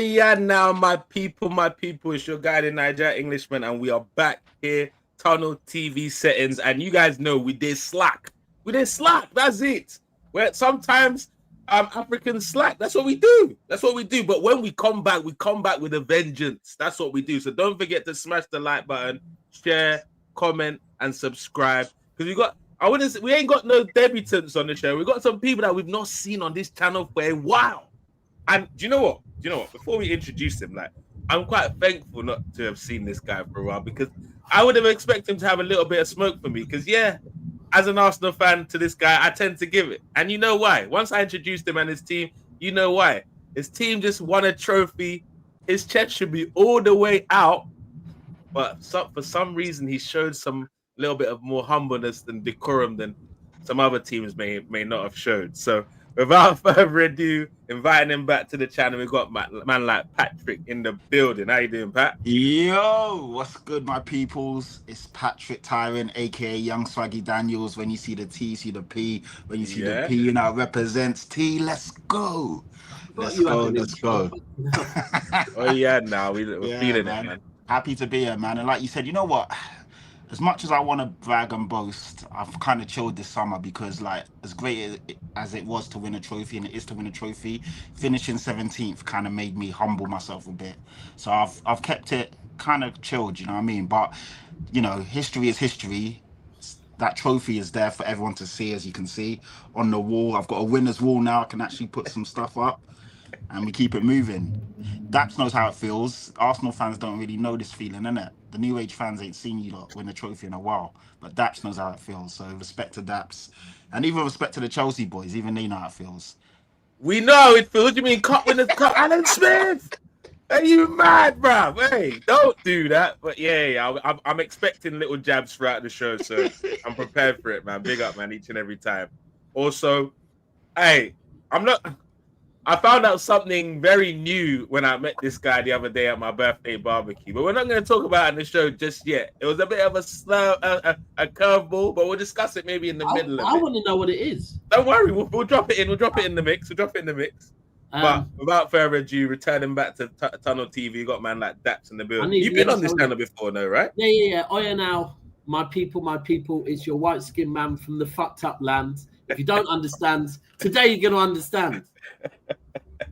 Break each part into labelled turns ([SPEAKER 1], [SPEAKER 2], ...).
[SPEAKER 1] yeah, now my people, it's your guy, the Niger Englishman, and we are back here, Tunnel TV settings, and you guys know we did slack. That's it. Where sometimes Africans slack. That's what we do. But when we come back with a vengeance. That's what we do. So don't forget to smash the like button, share, comment, and subscribe. Because we ain't got no debutants on the show. We got some people that we've not seen on this channel for a while. And do you know what? Before we introduce him, I'm quite thankful not to have seen this guy for a while, because I would have expected him to have a little bit of smoke for me. Because as an Arsenal fan to this guy, I tend to give it. And you know why? Once I introduced him and his team, you know why? His team just won a trophy. His chest should be all the way out. But for some reason, he showed some little bit of more humbleness and decorum than some other teams may not have showed. So without further ado, inviting him back to the channel, we've got man like Patrick in the building. How you doing, Pat?
[SPEAKER 2] Yo, what's good, my peoples? It's Patrick Tyrant, aka Young Swaggy Daniels. When you see the T, you see the P. When you see the P, represents T. Let's go. Let's go.
[SPEAKER 1] Oh yeah, now we're feeling it, man.
[SPEAKER 2] Happy to be here, man. And like you said, you know what? As much as I want to brag and boast, I've kind of chilled this summer, because as great as it was to win a trophy, and it is to win a trophy, finishing 17th kind of made me humble myself a bit. So I've kept it kind of chilled, you know what I mean? But, history is history. That trophy is there for everyone to see, as you can see on the wall. I've got a winner's wall now. I can actually put some stuff up, and we keep it moving. Daps knows how it feels. Arsenal fans don't really know this feeling, innit? The new age fans ain't seen you lot win a trophy in a while, but Daps knows how it feels. So respect to Daps, and even respect to the Chelsea boys. Even they know how it feels.
[SPEAKER 1] We know how it feels. You mean cup winners, cup Alan Smith? Are you mad, bruv? Hey, don't do that. But I'm expecting little jabs throughout the show, so I'm prepared for it, man. Big up, man, each and every time. Also, hey, I found out something very new when I met this guy the other day at my birthday barbecue, but we're not going to talk about it in the show just yet. It was a bit of a curveball, but we'll discuss it maybe in the middle of it.
[SPEAKER 3] I want to know what it is.
[SPEAKER 1] Don't worry, we'll drop it in. We'll drop it in the mix. But without further ado, returning back to Tunnel TV, you got man like Daps in the building. You've been on this channel before, no, right?
[SPEAKER 3] Yeah. Oh yeah, now my people. It's your white skinned man from the fucked up land. If you don't understand, today you're going to understand. Here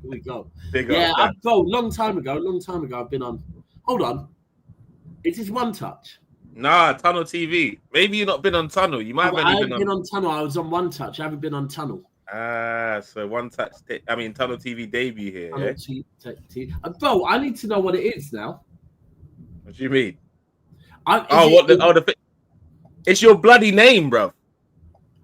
[SPEAKER 3] we go. Long time ago, I've been on. Hold on. Is this One Touch?
[SPEAKER 1] Nah, Tunnel TV. Maybe you've not been on Tunnel. You might have
[SPEAKER 3] I haven't been on Tunnel. I was on One Touch. I haven't been on Tunnel.
[SPEAKER 1] So One Touch. Tunnel TV debut here.
[SPEAKER 3] Bro, I need to know what it is now.
[SPEAKER 1] What do you mean? It's your bloody name, bro.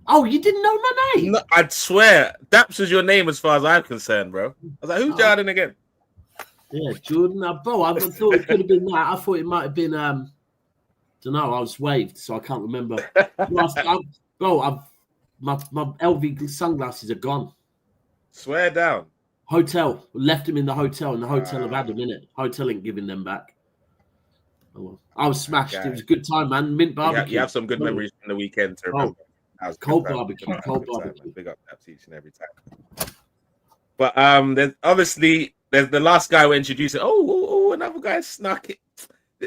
[SPEAKER 3] Oh, you didn't know my name?
[SPEAKER 1] No, I'd swear. Daps is your name as far as I'm concerned, bro. I was like, who's Jordan again?
[SPEAKER 3] Yeah, Jordan. Bro, I thought it could have been that. I thought it might have been, don't know, I was waved, so I can't remember. My LV sunglasses are gone.
[SPEAKER 1] Swear down.
[SPEAKER 3] Hotel. Left him in the hotel, and the hotel have had them in it. Hotel ain't giving them back. Oh, well. I was smashed. It was a good time, man. Mint barbecue.
[SPEAKER 1] You have some good memories from the weekend to remember.
[SPEAKER 3] Cold barbecue.
[SPEAKER 1] Big up Daps each and every time. But there's the last guy we introduced. Another guy snuck it.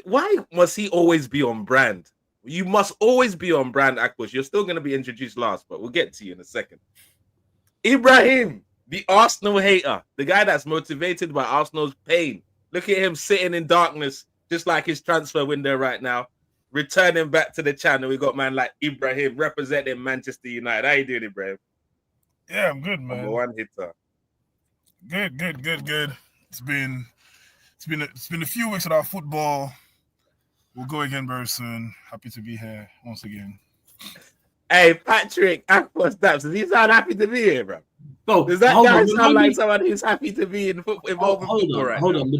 [SPEAKER 1] Why must he always be on brand? You must always be on brand, Akpos. You're still going to be introduced last, but we'll get to you in a second. Ibrahim, the Arsenal hater, the guy that's motivated by Arsenal's pain. Look at him sitting in darkness, just like his transfer window right now. Returning back to the channel, we got man like Ibrahim representing Manchester United. How you doing, Ibrahim?
[SPEAKER 4] Yeah, I'm good, man.
[SPEAKER 1] Number one hitter.
[SPEAKER 4] Good. It's been a few weeks without football. We'll go again very soon. Happy to be here once again.
[SPEAKER 1] Hey, Patrick, Akpos, Daps, does he sound happy to be here, bro?
[SPEAKER 3] Bro,
[SPEAKER 1] does that guy sound like someone who's happy to be involved in football right now?
[SPEAKER 3] Hold on. The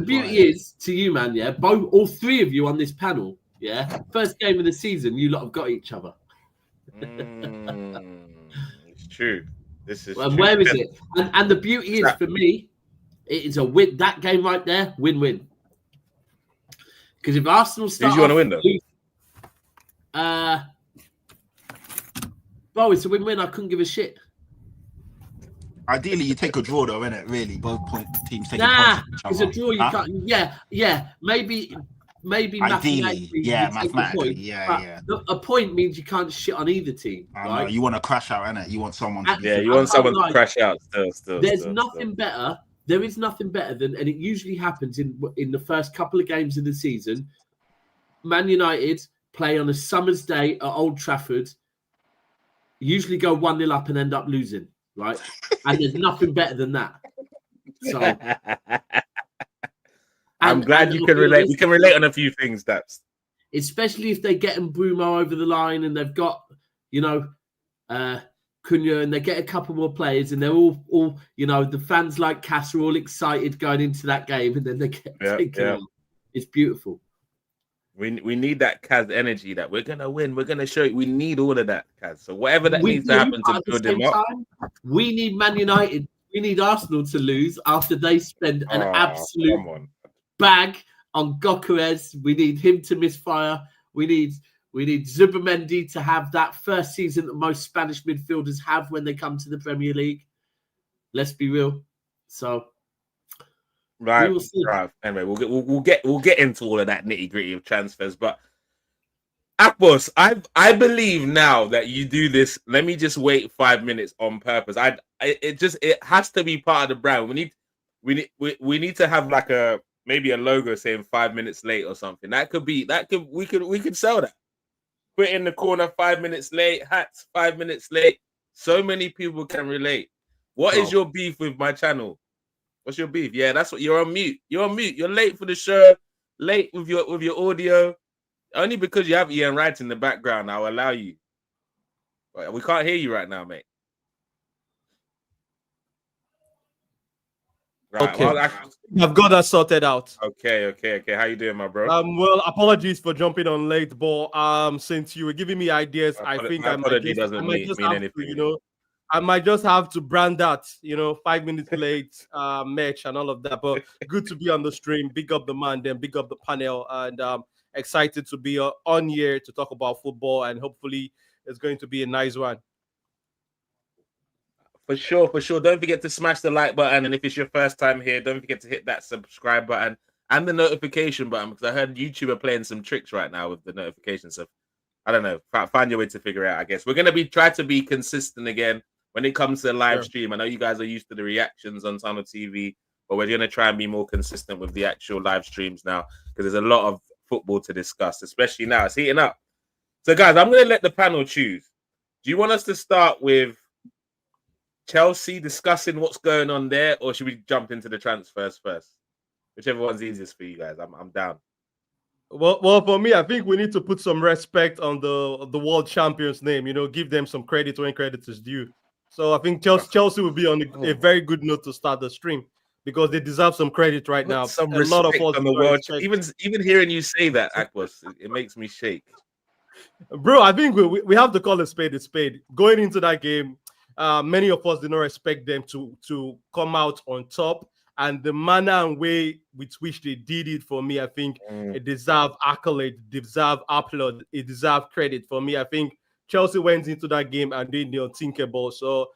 [SPEAKER 3] beauty is to you, man. Yeah, all three of you on this panel. Yeah, first game of the season, you lot have got each other.
[SPEAKER 1] It's true. This is.
[SPEAKER 3] And where is it? And the beauty is for me, it is a win. That game right there, win-win. Because if Arsenal start,
[SPEAKER 1] who do you want to win
[SPEAKER 3] though? Bro, it's a win-win. I couldn't give a shit.
[SPEAKER 2] Ideally, you take a draw, though, innit? Really, both teams taking
[SPEAKER 3] Nah,
[SPEAKER 2] points from each
[SPEAKER 3] it's a
[SPEAKER 2] other.
[SPEAKER 3] draw. You
[SPEAKER 2] Huh?
[SPEAKER 3] can't. Yeah. Maybe
[SPEAKER 2] Ideally,
[SPEAKER 3] mathematically,
[SPEAKER 2] yeah,
[SPEAKER 3] you take a
[SPEAKER 2] mathematically,
[SPEAKER 3] point,
[SPEAKER 2] yeah.
[SPEAKER 3] but a point means you can't shit on either team,
[SPEAKER 2] I know
[SPEAKER 3] right?
[SPEAKER 2] you want to crash out, innit? You want someone to be.
[SPEAKER 3] And
[SPEAKER 1] you
[SPEAKER 3] I
[SPEAKER 1] want
[SPEAKER 3] can't
[SPEAKER 1] someone to
[SPEAKER 3] lie,
[SPEAKER 1] crash out.
[SPEAKER 3] there's nothing better. There is nothing better than, and it usually happens in the first couple of games of the season. Man United play on a summer's day at Old Trafford. Usually go 1-0 up and end up losing, right? And there's nothing better than that. So
[SPEAKER 1] I'm glad you can relate. We can relate on a few things, Daps.
[SPEAKER 3] Especially if they get Brumo over the line and they've got, Cunha, and they get a couple more players, and they're all the fans like Cass are all excited going into that game, and then they get taken out. It's beautiful.
[SPEAKER 1] We need that Kaz energy that we're gonna win. We're gonna show you. We need all of that, Kaz. So whatever that needs to happen to build him up.
[SPEAKER 3] We need Man United. We need Arsenal to lose after they spend an absolute bag on Gykores. We need him to misfire. We need Zubimendi to have that first season that most Spanish midfielders have when they come to the Premier League. Let's be real. So,
[SPEAKER 1] right. Anyway, we'll get into all of that nitty gritty of transfers. But Akpos, I believe now that you do this. Let me just wait 5 minutes on purpose. It has to be part of the brand. We need to have like maybe a logo saying 5 minutes late or something. We could sell that. Put in the corner 5 minutes late, hats 5 minutes late. So many people can relate. What is your beef with my channel? What's your beef? Yeah, that's what you're on mute. You're on mute. You're late for the show, late with your audio. Only because you have Ian Wright in the background, I'll allow you. We can't hear you right now, mate. Right,
[SPEAKER 5] okay. Well, I've got that sorted out.
[SPEAKER 1] Okay. How you doing, my bro?
[SPEAKER 5] Well, apologies for jumping on late, but since you were giving me ideas, I think I might just have to, I might just have to brand that, 5 minutes late match and all of that. But good to be on the stream. Big up the man, then big up the panel, and excited to be on here to talk about football, and hopefully it's going to be a nice one.
[SPEAKER 1] For sure. Don't forget to smash the like button. And if it's your first time here, don't forget to hit that subscribe button and the notification button, because I heard YouTube are playing some tricks right now with the notifications. So I don't know. Find your way to figure it out, I guess. We're going to try to be consistent again when it comes to live stream. I know you guys are used to the reactions on Tunnel TV, but we're going to try and be more consistent with the actual live streams now, because there's a lot of football to discuss, especially now. It's heating up. So, guys, I'm going to let the panel choose. Do you want us to start with Chelsea discussing what's going on there, or should we jump into the transfers first? Whichever one's easiest for you guys. I'm down.
[SPEAKER 5] Well, for me, I think we need to put some respect on the world champions' name. Give them some credit when credit is due. So I think Chelsea will be on a very good note to start the stream, because they deserve some credit right now.
[SPEAKER 1] Some a lot of us on the world. Even hearing you say that, Akpos, it makes me shake.
[SPEAKER 5] Bro, I think we have to call a spade a spade. Going into that game, many of us did not expect them to come out on top, and the manner and way with which they did it, for me, I think it deserves accolade, deserve applaud, it deserves credit. For me, I think Chelsea went into that game and did the unthinkable. So,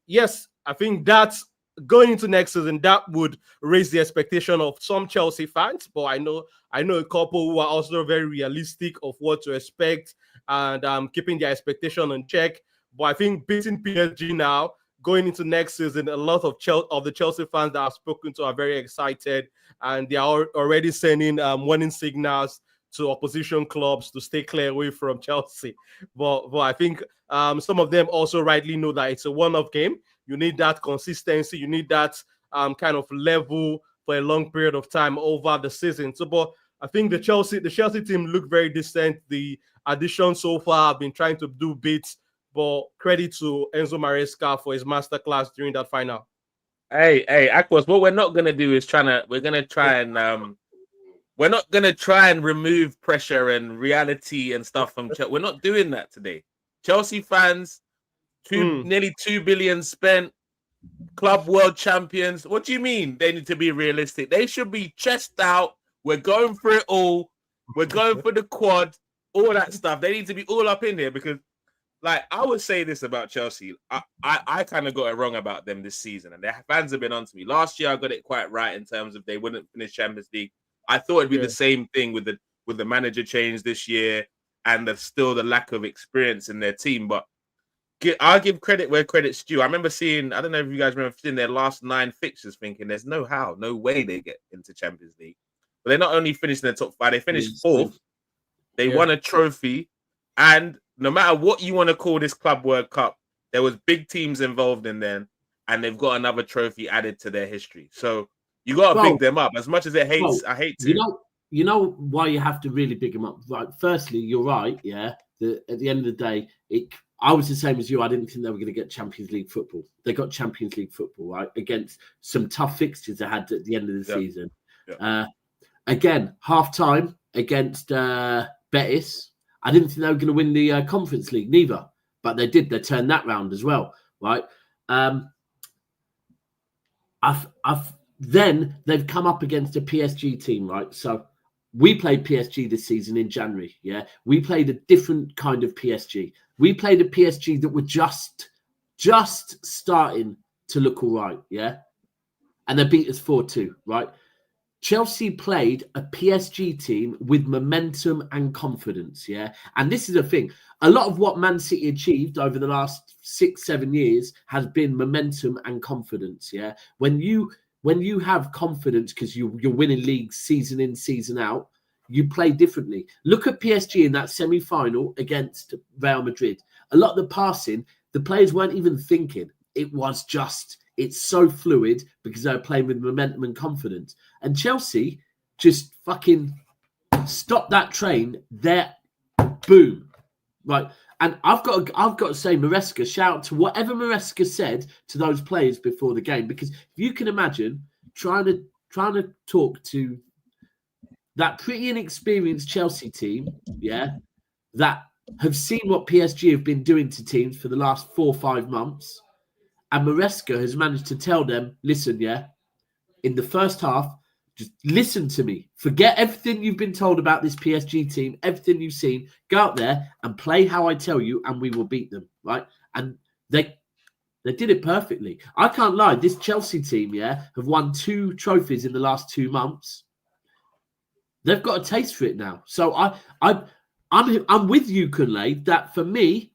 [SPEAKER 5] yes, I think that's going into next season, that would raise the expectation of some Chelsea fans. But I know a couple who are also very realistic of what to expect and keeping their expectation in check. But I think beating PSG now, going into next season, a lot of the Chelsea fans that I've spoken to are very excited, and they are already sending warning signals to opposition clubs to stay clear away from Chelsea. But I think some of them also rightly know that it's a one-off game. You need that consistency. You need that kind of level for a long period of time over the season. So, but I think the Chelsea team look very decent. The additions so far have been trying to do bits, but credit to Enzo Maresca for his masterclass during that final.
[SPEAKER 1] Hey, Akpos, what we're not gonna do is we're gonna try and remove pressure and reality and stuff from Chelsea. We're not doing that today. Chelsea fans, nearly 2 billion spent, club world champions. What do you mean they need to be realistic? They should be chest out. We're going for it all. We're going for the quad, all that stuff. They need to be all up in here, because like I would say this about Chelsea. I kind of got it wrong about them this season, and their fans have been on to me. Last year, I got it quite right in terms of they wouldn't finish Champions League. I thought it'd be the same thing with the manager change this year, and still the lack of experience in their team. But I'll give credit where credit's due. I remember seeing, I don't know if you guys remember seeing their last 9 fixtures, thinking there's no way they get into Champions League. But they not only finished in the top 5, they finished 4th. They won a trophy, and no matter what you want to call this Club World Cup, there was big teams involved in them, and they've got another trophy added to their history. So you got to big them up. As much as I hate to.
[SPEAKER 3] You know why you have to really big them up. Right. Firstly, you're right. Yeah. At the end of the day, I was the same as you. I didn't think they were going to get Champions League football. They got Champions League football, right? Against some tough fixtures they had at the end of the season. Yeah. Again, half-time against Betis. I didn't think they were going to win the Conference League, neither. But they did. They turned that round as well, right? Then they've come up against a PSG team, right? So we played PSG this season in January, yeah? We played a different kind of PSG. We played a PSG that were just starting to look all right, yeah? And they beat us 4-2, right? Chelsea played a PSG team with momentum and confidence, yeah? And this is a thing. A lot of what Man City achieved over the last 6-7 years has been momentum and confidence, yeah? When you have confidence because you're winning leagues season in, season out, you play differently. Look at PSG in that semi-final against Real Madrid. A lot of the passing, the players weren't even thinking. It was just... It's so fluid because they're playing with momentum and confidence. And Chelsea just fucking stopped that train there. Boom. Right. And I've got to say, Maresca, shout out to whatever Maresca said to those players before the game. Because if you can imagine trying to talk to that pretty inexperienced Chelsea team, yeah, that have seen what PSG have been doing to teams for the last 4 or 5 months. And Maresca has managed to tell them, listen, yeah, in the first half, just listen to me. Forget everything you've been told about this PSG team, everything you've seen. Go out there and play how I tell you, and we will beat them, right? And they did it perfectly. I can't lie. This Chelsea team, yeah, have won 2 trophies in the last 2 months. They've got a taste for it now. So I'm with you, Kunle, that for me,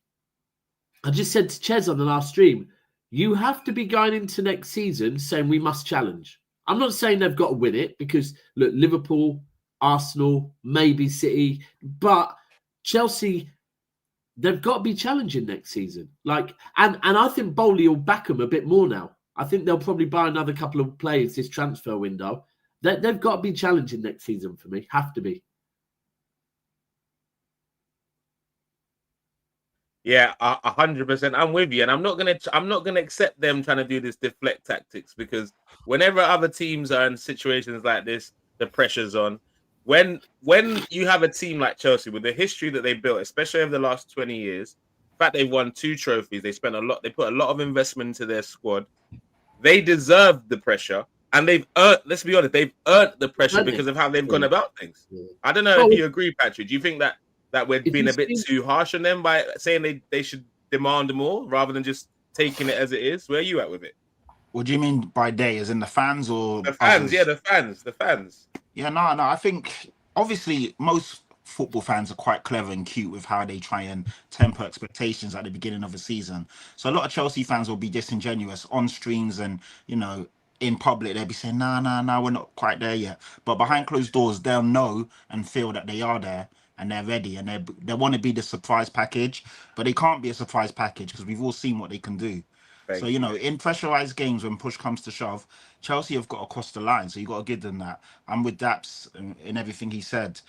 [SPEAKER 3] I just said to Ches on the last stream, you have to be going into next season saying we must challenge. I'm not saying they've got to win it because, look, Liverpool, Arsenal, maybe City, but Chelsea, they've got to be challenging next season. And I think Bowley will back them a bit more now. I think they'll probably buy another couple of players this transfer window. They've got to be challenging next season for me. Have to be.
[SPEAKER 1] Yeah, 100%. I'm with you, and I'm not gonna accept them trying to do this deflect tactics because whenever other teams are in situations like this, the pressure's on. When you have a team like Chelsea with the history that they built, especially over the last 20 years, the fact they've won 2 trophies, they put a lot of investment into their squad. They deserve the pressure, and they've earned. Let's be honest, they've earned the pressure because of how they've gone about things. Yeah. I don't know if you agree, Patrick. Do you think that we're being a bit too harsh on them by saying they should demand more rather than just taking it as it is? Where are you at with it?
[SPEAKER 2] What do you mean by they? As in the fans or
[SPEAKER 1] the fans? Others? Yeah, the fans.
[SPEAKER 2] Yeah, no. I think obviously most football fans are quite clever and cute with how they try and temper expectations at the beginning of a season. So a lot of Chelsea fans will be disingenuous on streams and, in public, they'll be saying, nah, we're not quite there yet. But behind closed doors, they'll know and feel that they are there. And they're ready, and they want to be the surprise package, but they can't be a surprise package because we've all seen what they can do. So, in pressurized games, when push comes to shove, Chelsea have got to cross the line. So you got to give them that. I'm with Daps in everything he said.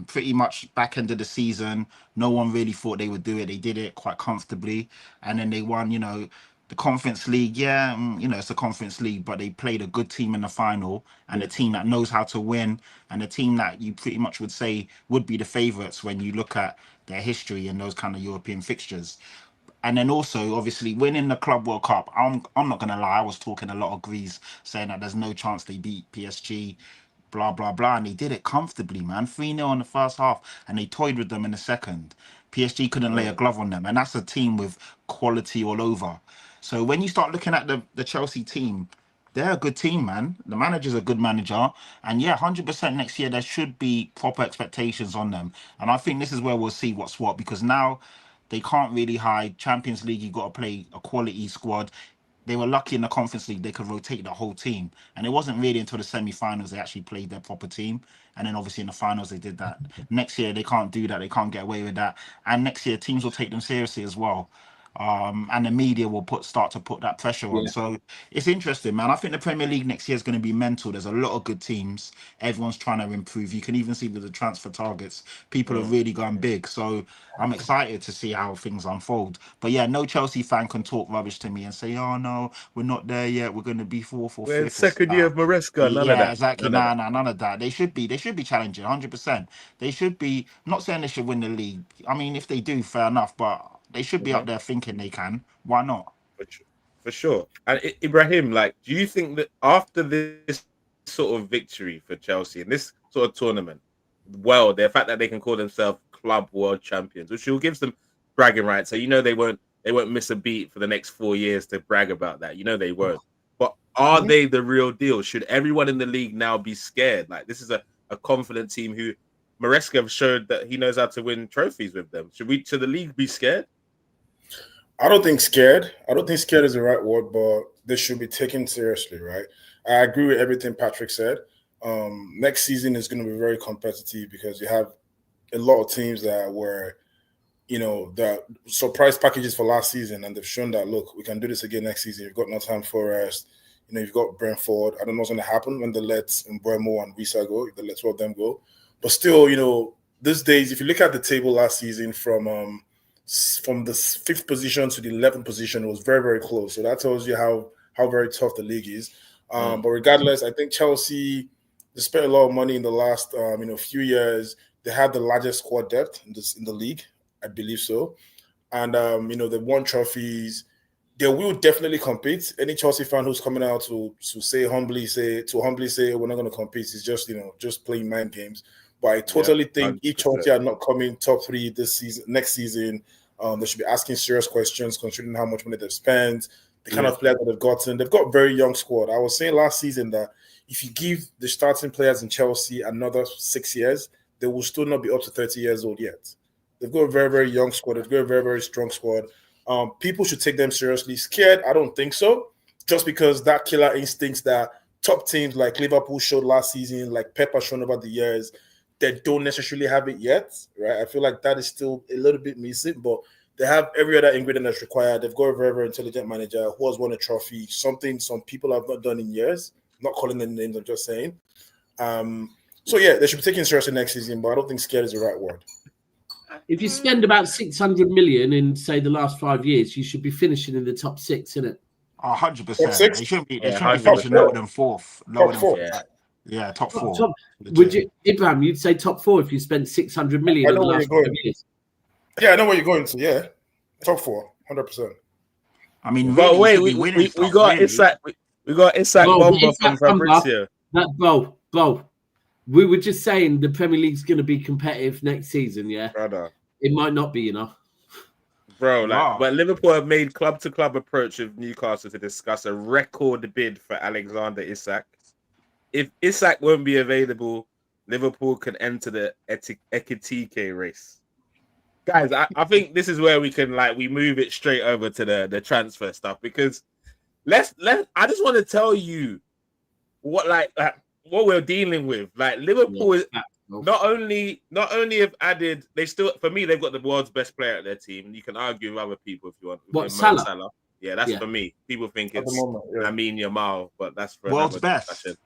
[SPEAKER 2] Pretty much back end of the season, no one really thought they would do it. They did it quite comfortably, and then they won. The Conference League, it's a Conference League, but they played a good team in the final and a team that knows how to win and a team that you pretty much would say would be the favourites when you look at their history and those kind of European fixtures. And then also, obviously, winning the Club World Cup, I'm not going to lie, I was talking a lot of grease saying that there's no chance they beat PSG, blah, blah, blah. And they did it comfortably, man. 3-0 in the first half and they toyed with them in the second. PSG couldn't lay a glove on them, and that's a team with quality all over. So when you start looking at the Chelsea team, they're a good team, man. The manager's a good manager, and yeah, 100% next year there should be proper expectations on them. And I think this is where we'll see what's what, because now they can't really hide. Champions League, you've got to play a quality squad. They were lucky in the Conference League; they could rotate the whole team, and it wasn't really until the semi-finals they actually played their proper team. And then obviously in the finals they did that. Next year they can't do that; they can't get away with that. And next year teams will take them seriously as well. And the media will start to put that pressure on. So it's interesting, man. I think the Premier League next year is going to be mental. There's a lot of good teams. Everyone's trying to improve. You can even see with the transfer targets, people are really going big. So I'm excited to see how things unfold. But yeah, no Chelsea fan can talk rubbish to me and say, "Oh no, we're not there yet. We're going to be fourth or
[SPEAKER 1] We're in
[SPEAKER 2] fifth."
[SPEAKER 1] second year of Maresca. None of that.
[SPEAKER 2] Exactly. None of that. They should be challenging 100%. They should be. Not saying they should win the league. I mean, if they do, fair enough. But they should be up there thinking they can. Why not?
[SPEAKER 1] For sure. And Ibrahim, like, do you think that after this sort of victory for Chelsea in this sort of tournament, well, the fact that they can call themselves club world champions, which will give them bragging rights, so they won't miss a beat for the next 4 years to brag about that. They won't. But are they the real deal? Should everyone in the league now be scared? Like, this is a confident team who Maresca showed that he knows how to win trophies with them. Should the league be scared?
[SPEAKER 4] I don't think scared. I don't think scared is the right word, but they should be taken seriously, right? I agree with everything Patrick said. Next season is going to be very competitive because you have a lot of teams that were, the surprise packages for last season, and they've shown that, look, we can do this again next season. You've got Nottingham Forest, you've got Brentford. I don't know what's going to happen when they let Mbeumo and Wisa go, if they let 2 of them go. But still, these days, if you look at the table last season from the 5th position to the 11th position, it was very, very close. So that tells you how very tough the league is. But regardless, I think Chelsea, they spent a lot of money in the last few years. They had the largest squad depth in the league, I believe so. And they've won trophies. They will definitely compete. Any Chelsea fan who's coming out to humbly say we're not going to compete is just playing mind games. But I totally think if Chelsea are not coming top 3 this season, next season, they should be asking serious questions considering how much money they've spent, the kind of players that they've gotten. They've got a very young squad. I was saying last season that if you give the starting players in Chelsea another 6 years, they will still not be up to 30 years old yet. They've got a very, very young squad. They've got a very, very strong squad. People should take them seriously. Scared? I don't think so. Just because that killer instincts that top teams like Liverpool showed last season, like Pep has shown over the years, they don't necessarily have it yet, right? I feel like that is still a little bit missing, but they have every other ingredient that's required. They've got a very, very intelligent manager who has won a trophy, something some people have not done in years. I'm not calling them names, I'm just saying. So, yeah, they should be taken seriously next season, but I don't think scared is the right word.
[SPEAKER 3] If you spend about 600 million in, say, the last 5 years, you should be finishing in the top 6, innit?
[SPEAKER 2] 100%. They shouldn't be finishing lower than 4th. Lower than 4th. Yeah, top 4.
[SPEAKER 3] Would you, Ibrahim? You'd say top 4 if you spent 600 million in the last 5 years.
[SPEAKER 4] Yeah, I know where you're going to. Yeah, top 4, 100%.
[SPEAKER 2] I mean,
[SPEAKER 1] but wait, we got Isak. We got Isak Bomba from Fabrizio.
[SPEAKER 3] Bo. We were just saying the Premier League's going to be competitive next season. Yeah,
[SPEAKER 1] brother.
[SPEAKER 3] It might not be,
[SPEAKER 1] Bro, but Liverpool have made club-to-club approach with Newcastle to discuss a record bid for Alexander Isak. If Isak won't be available, Liverpool can enter the Ekitike race. Guys, I think this is where we can we move it straight over to the transfer stuff, because I just want to tell you what we're dealing with. Liverpool is not only have added, for me they've got the world's best player at their team. You can argue with other people if you want.
[SPEAKER 3] What, Salah?
[SPEAKER 1] Yeah, that's for me. People think it's Lamine Yamal, but that's for
[SPEAKER 2] world's best.
[SPEAKER 1] Discussion.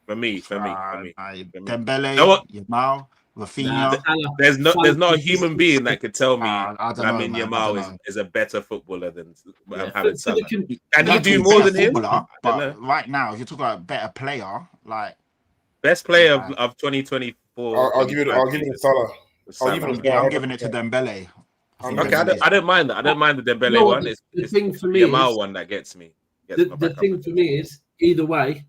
[SPEAKER 1] For me.
[SPEAKER 2] Dembele, Yamal, Rafinha.
[SPEAKER 1] There's not a human being that could tell me Lamine Yamal is a better footballer than Mohamed Salah. Can he do more than him?
[SPEAKER 2] But right now, if you're talking about better player,
[SPEAKER 1] best player of 2024,
[SPEAKER 4] I'll give it to Salah.
[SPEAKER 2] I'm giving it to Dembele.
[SPEAKER 1] Okay, I don't mind that. I don't mind the Dembele one. It's
[SPEAKER 3] the thing for me
[SPEAKER 1] Yamal one that gets me.
[SPEAKER 3] The thing for me is either way.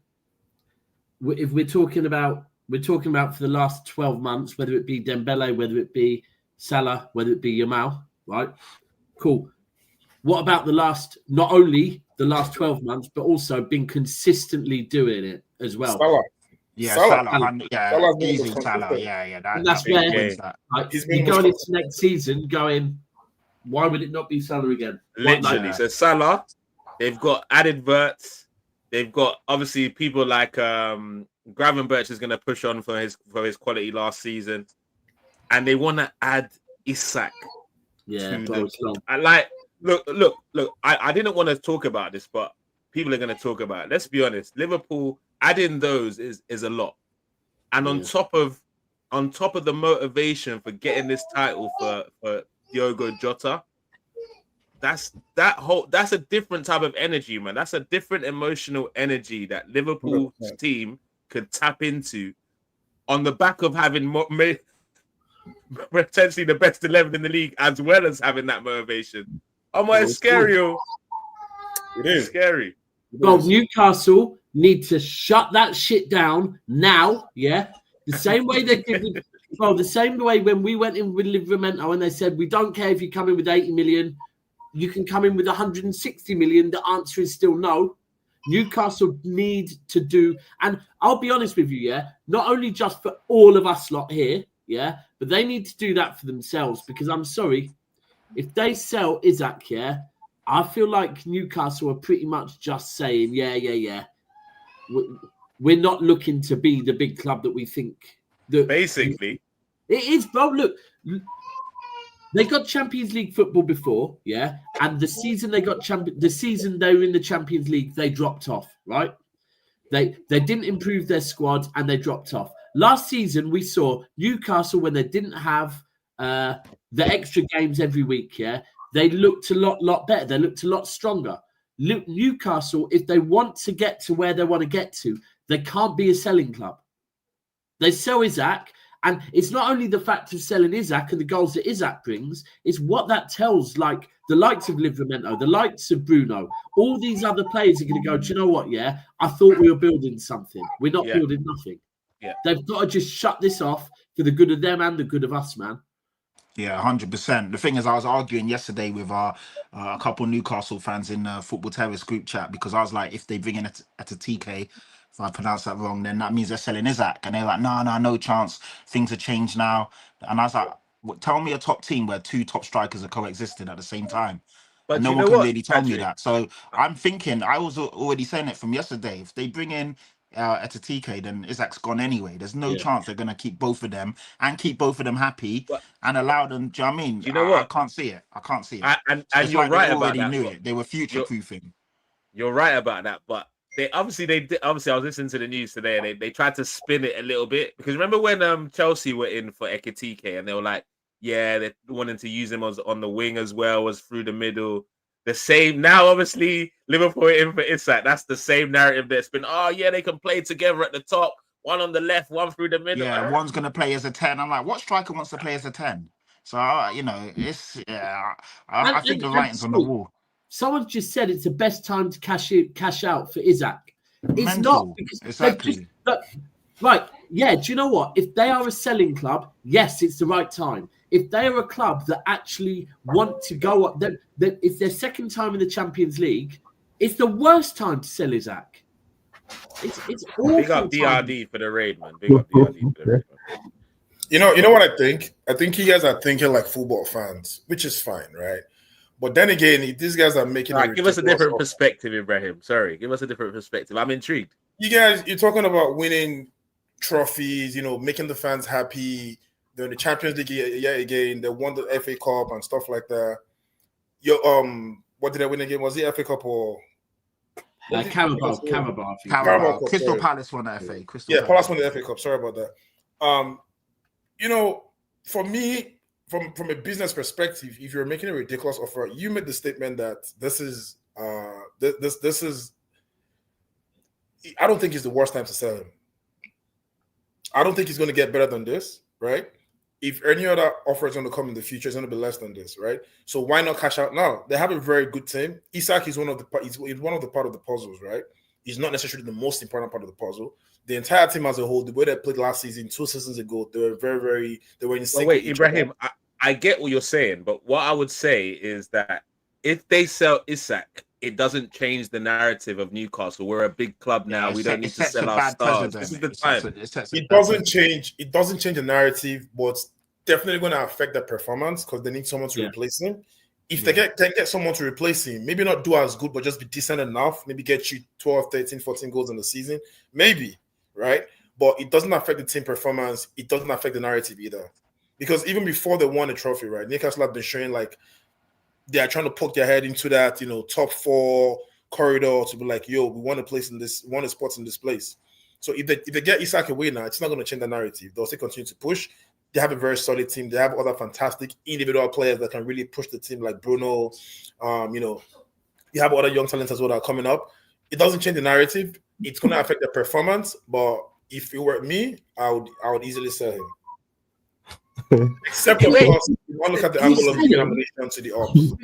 [SPEAKER 3] If we're talking about for the last 12 months, whether it be Dembele, whether it be Salah, whether it be Yamal, right? Cool. What about not only the last 12 months, but also been consistently doing it as well?
[SPEAKER 4] Salah.
[SPEAKER 2] Yeah,
[SPEAKER 4] Salah.
[SPEAKER 2] yeah, easy Salah. Yeah.
[SPEAKER 3] That's where
[SPEAKER 2] that.
[SPEAKER 3] you're going into next season going, why would it not be Salah again?
[SPEAKER 1] Literally. So Salah, they've got added verts. They've got obviously people like Gravenberch is going to push on for his quality last season, and they want to add Isak.
[SPEAKER 3] Yeah,
[SPEAKER 1] look. I didn't want to talk about this, but people are going to talk about it. Let's be honest. Liverpool adding those is a lot, and on top of the motivation for getting this title for Diogo Jota, that's a different type of energy, man. That's a different emotional energy that Liverpool's team could tap into on the back of having potentially the best 11 in the league, as well as having that motivation. Oh my, it's scary.
[SPEAKER 4] It is
[SPEAKER 1] scary.
[SPEAKER 3] Well, Newcastle need to shut that shit down now. Yeah, the same way they did with, the same way when we went in with Livramento and they said we don't care if you come in with 80 million, you can come in with 160 million. The answer is still no. Newcastle need to do, and I'll be honest with you, yeah, not only just for all of us lot here, yeah, but they need to do that for themselves, because I'm sorry, if they sell Isak, yeah, I feel like Newcastle are pretty much just saying, yeah. We're not looking to be the big club that we think.
[SPEAKER 1] Basically.
[SPEAKER 3] It is, bro. Look, they got Champions League football before, yeah? And the season they were in the Champions League, they dropped off, right? They didn't improve their squad and they dropped off. Last season, we saw Newcastle when they didn't have the extra games every week, yeah? They looked a lot better. They looked a lot stronger. Newcastle, if they want to get to where they want to get to, they can't be a selling club. They sell Isak, and it's not only the fact of selling Isak and the goals that Isak brings, it's what that tells, like, the likes of Livramento, the likes of Bruno, all these other players are going to go, do you know what, yeah? I thought we were building something. We're not building nothing.
[SPEAKER 1] Yeah.
[SPEAKER 3] They've got to just shut this off for the good of them and the good of us, man.
[SPEAKER 2] Yeah, 100%. The thing is, I was arguing yesterday with a couple of Newcastle fans in the Football Terrace group chat, because I was like, if they bring in Ekitike, if I pronounce that wrong, then that means they're selling Isak. And they're like, no chance. Things have changed now. And I was like, tell me a top team where two top strikers are coexisting at the same time.
[SPEAKER 1] But
[SPEAKER 2] and no one can really tell me that. So I'm thinking, I was already saying it from yesterday. If they bring in Ekitike, then Isak's gone anyway. There's no chance they're going to keep both of them and keep both of them happy and allow them. Do you know what I mean?
[SPEAKER 1] You know what?
[SPEAKER 2] I can't see it.
[SPEAKER 1] And you're
[SPEAKER 2] like
[SPEAKER 1] right
[SPEAKER 2] they
[SPEAKER 1] about that.
[SPEAKER 2] Knew it. They were future proofing.
[SPEAKER 1] You're right about that, but obviously I was listening to the news today, and they tried to spin it a little bit, because remember when Chelsea were in for Ekitike and they were like, yeah, they're wanting to use him on the wing as well as through the middle. The same now, obviously, Liverpool in for Isak. That's the same narrative that's been, they can play together at the top, one on the left, one through the middle.
[SPEAKER 2] Yeah, one's going to play as a 10. I'm like, what striker wants to play as a 10? So, it's, I think the writing's on the wall.
[SPEAKER 3] Someone just said it's the best time to cash out for Isak. It's not, because
[SPEAKER 2] exactly.
[SPEAKER 3] Right, yeah, do you know what? If they are a selling club, yes, it's the right time. If they are a club that actually want to go up, then it's their second time in the Champions League, it's the worst time to sell Isak. It's awful.
[SPEAKER 1] Big up DRD for the raid, man. Big up DRD for the raid, man.
[SPEAKER 4] You know what I think? I think you guys are thinking like football fans, which is fine, right? But then again, these guys are making
[SPEAKER 1] give us a different perspective, Ibrahim. Sorry, give us a different perspective. I'm intrigued.
[SPEAKER 4] You guys, you're talking about winning trophies, making the fans happy. They're in the Champions League again. They won the FA Cup and stuff like that. What did they win again? Was it FA Cup or
[SPEAKER 3] Carabao?
[SPEAKER 2] Crystal Palace won the FA.
[SPEAKER 4] Palace won the FA Cup. Sorry about that. For me, from a business perspective, if you're making a ridiculous offer, you made the statement that this is this is. I don't think it's the worst time to sell him. I don't think he's going to get better than this, right? If any other offer is going to come in the future, it's going to be less than this, right? So why not cash out now? They have a very good team. Isak is one of the part of the puzzles, right? He's not necessarily the most important part of the puzzle. The entire team as a whole, the way they played last season, 2 seasons ago, they were they were in sync.
[SPEAKER 1] Wait, Ibrahim, I get what you're saying, but what I would say is that if they sell Isak, it doesn't change the narrative of Newcastle. We're a big club now. We don't need to sell our stars. This is the time.
[SPEAKER 4] It doesn't change. It doesn't change the narrative, but it's definitely going to affect the performance because they need someone to replace him. If they can get someone to replace him, maybe not do as good, but just be decent enough, maybe get you 12, 13, 14 goals in the season, maybe, right? But it doesn't affect the team performance. It doesn't affect the narrative either. Because even before they won the trophy, right, Newcastle have been showing like they are trying to poke their head into that, top 4 corridor to be like, yo, we want a place in this, we want a spot in this place. So if they get Isak away now, it's not going to change the narrative. They'll still continue to push. They have a very solid team. They have other fantastic individual players that can really push the team, like Bruno. You have other young talents as well that are coming up. It doesn't change the narrative. It's going to affect the performance. But if it were me, I would easily sell him. Except of course, if you want to look at the angle of the nomination to the ops.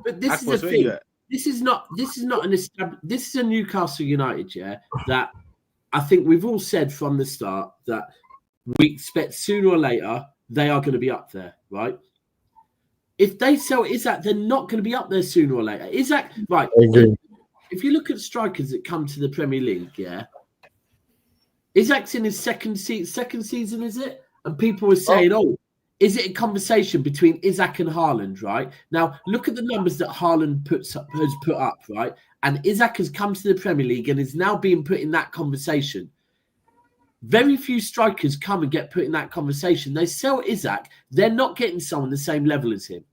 [SPEAKER 3] But this is the thing. This is not an established. This is a Newcastle United, that I think we've all said from the start that we expect sooner or later they are going to be up there, right? If they sell Isak, they're not going to be up there sooner or later. Isak, right? If you look at strikers that come to the Premier League, Isak's in his second season, is it? And people were saying, is it a conversation between Isak and Haaland, right? Now, look at the numbers that Haaland has put up, right? And Isak has come to the Premier League and is now being put in that conversation. Very few strikers come and get put in that conversation. They sell Isak, they're not getting someone the same level as him,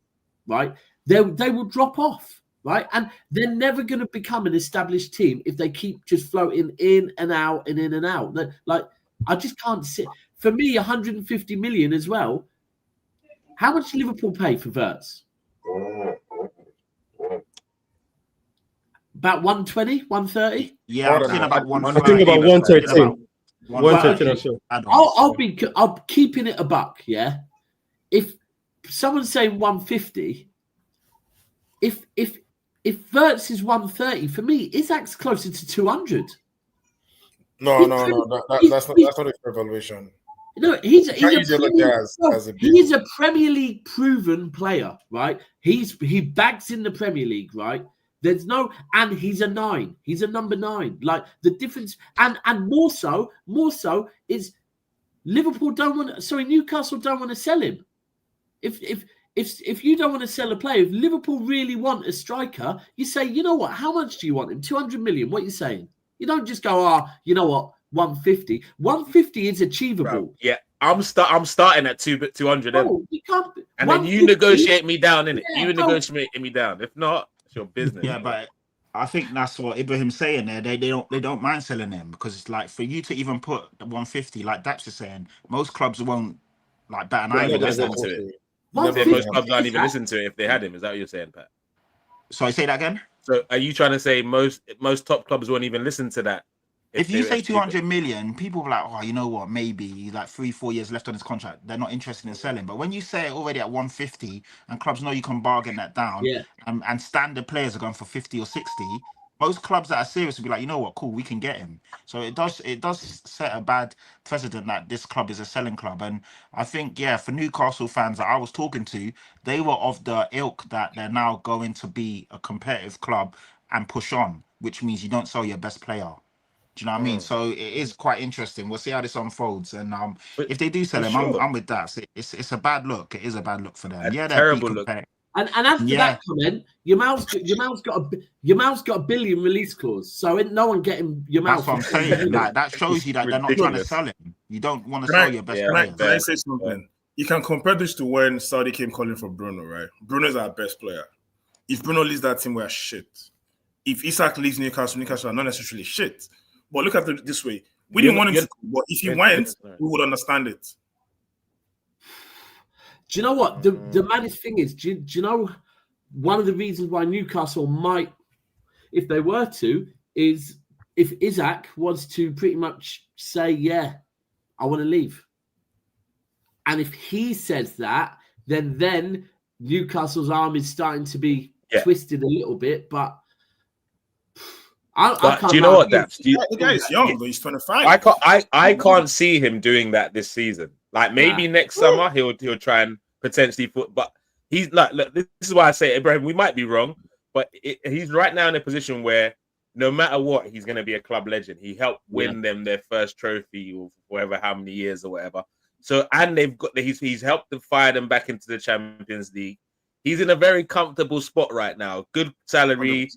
[SPEAKER 3] right? They will drop off, right? And they're never going to become an established team if they keep just floating in and out and in and out. Like, I just can't see. For me, 150 million as well. How much did Liverpool pay for Wirtz? About 120, 130?
[SPEAKER 2] Yeah, I'm thinking about 130.
[SPEAKER 5] I think about 113. 113 or so.
[SPEAKER 3] I'll keeping it a buck, yeah? If someone's saying 150, if Wirtz is 130, for me, Isak's closer to 200.
[SPEAKER 4] No. That's not a fair evaluation.
[SPEAKER 3] No, he's a Premier League proven player, right? He bags in the Premier League, right? There's no, and he's a 9. He's a number 9. Like the difference, and more so is Newcastle don't want to sell him. If you don't want to sell a player, if Liverpool really want a striker, you say, you know what? How much do you want him? 200 million. What are you saying? You don't just go, you know what? 150. 150 is achievable.
[SPEAKER 1] Bro, yeah, I'm starting at 200.
[SPEAKER 3] No, you can't.
[SPEAKER 1] And then you negotiate me down, innit? You negotiate me down. If not, it's your business.
[SPEAKER 2] Yeah, but I think that's what Ibrahim's saying there. They don't mind selling him because it's like for you to even put the 150, like Daps is saying, most clubs won't like bat an eye.
[SPEAKER 1] Listen to it. Most clubs don't even listen to it if they had him. Is that what you're saying, Pat?
[SPEAKER 2] Sorry, say that again.
[SPEAKER 1] So are you trying to say most top clubs won't even listen to that?
[SPEAKER 2] If you say 200 million, people are like, oh, you know what? Maybe like 3-4 years left on his contract. They're not interested in selling. But when you say it already at 150 and clubs know you can bargain that down, and standard players are going for 50 or 60, most clubs that are serious will be like, you know what? Cool, we can get him. So it does set a bad precedent that this club is a selling club. And I think, for Newcastle fans that I was talking to, they were of the ilk that they're now going to be a competitive club and push on, which means you don't sell your best player. Do you know what I mean? So it is quite interesting. We'll see how this unfolds. And if they do sell him, I'm with that. It's a bad look. It is a bad look for them. They're
[SPEAKER 1] terrible look.
[SPEAKER 3] And after that comment, your mouth's got a billion release clause. So no one getting your mouth.
[SPEAKER 2] That's what I'm saying. Like, that shows you that they're not trying to sell him. You don't want to sell your best player.
[SPEAKER 4] Can I say something? You can compare this to when Saudi came calling for Bruno, right? Bruno's our best player. If Bruno leaves that team, we're shit. If Isak leaves Newcastle are not necessarily shit. But look at it this way. We didn't want him to go, but if he went, we would understand it.
[SPEAKER 3] Do you know what? The maddest thing is, do you know one of the reasons why Newcastle might, if they were to, is if Isak was to pretty much say, I want to leave. And if he says that, then Newcastle's arm is starting to be twisted a little bit, but
[SPEAKER 1] do you know what, Daps?
[SPEAKER 4] The guy is young, though. He's 25.
[SPEAKER 1] I can't see him doing that this season. Like maybe next summer he'll try and potentially but he's like, look, this is why I say, Ibrahim, we might be wrong, but he's right now in a position where no matter what, he's going to be a club legend. He helped win them their first trophy or whatever, how many years or whatever. So, and he's helped them fire them back into the Champions League. He's in a very comfortable spot right now. Good salary,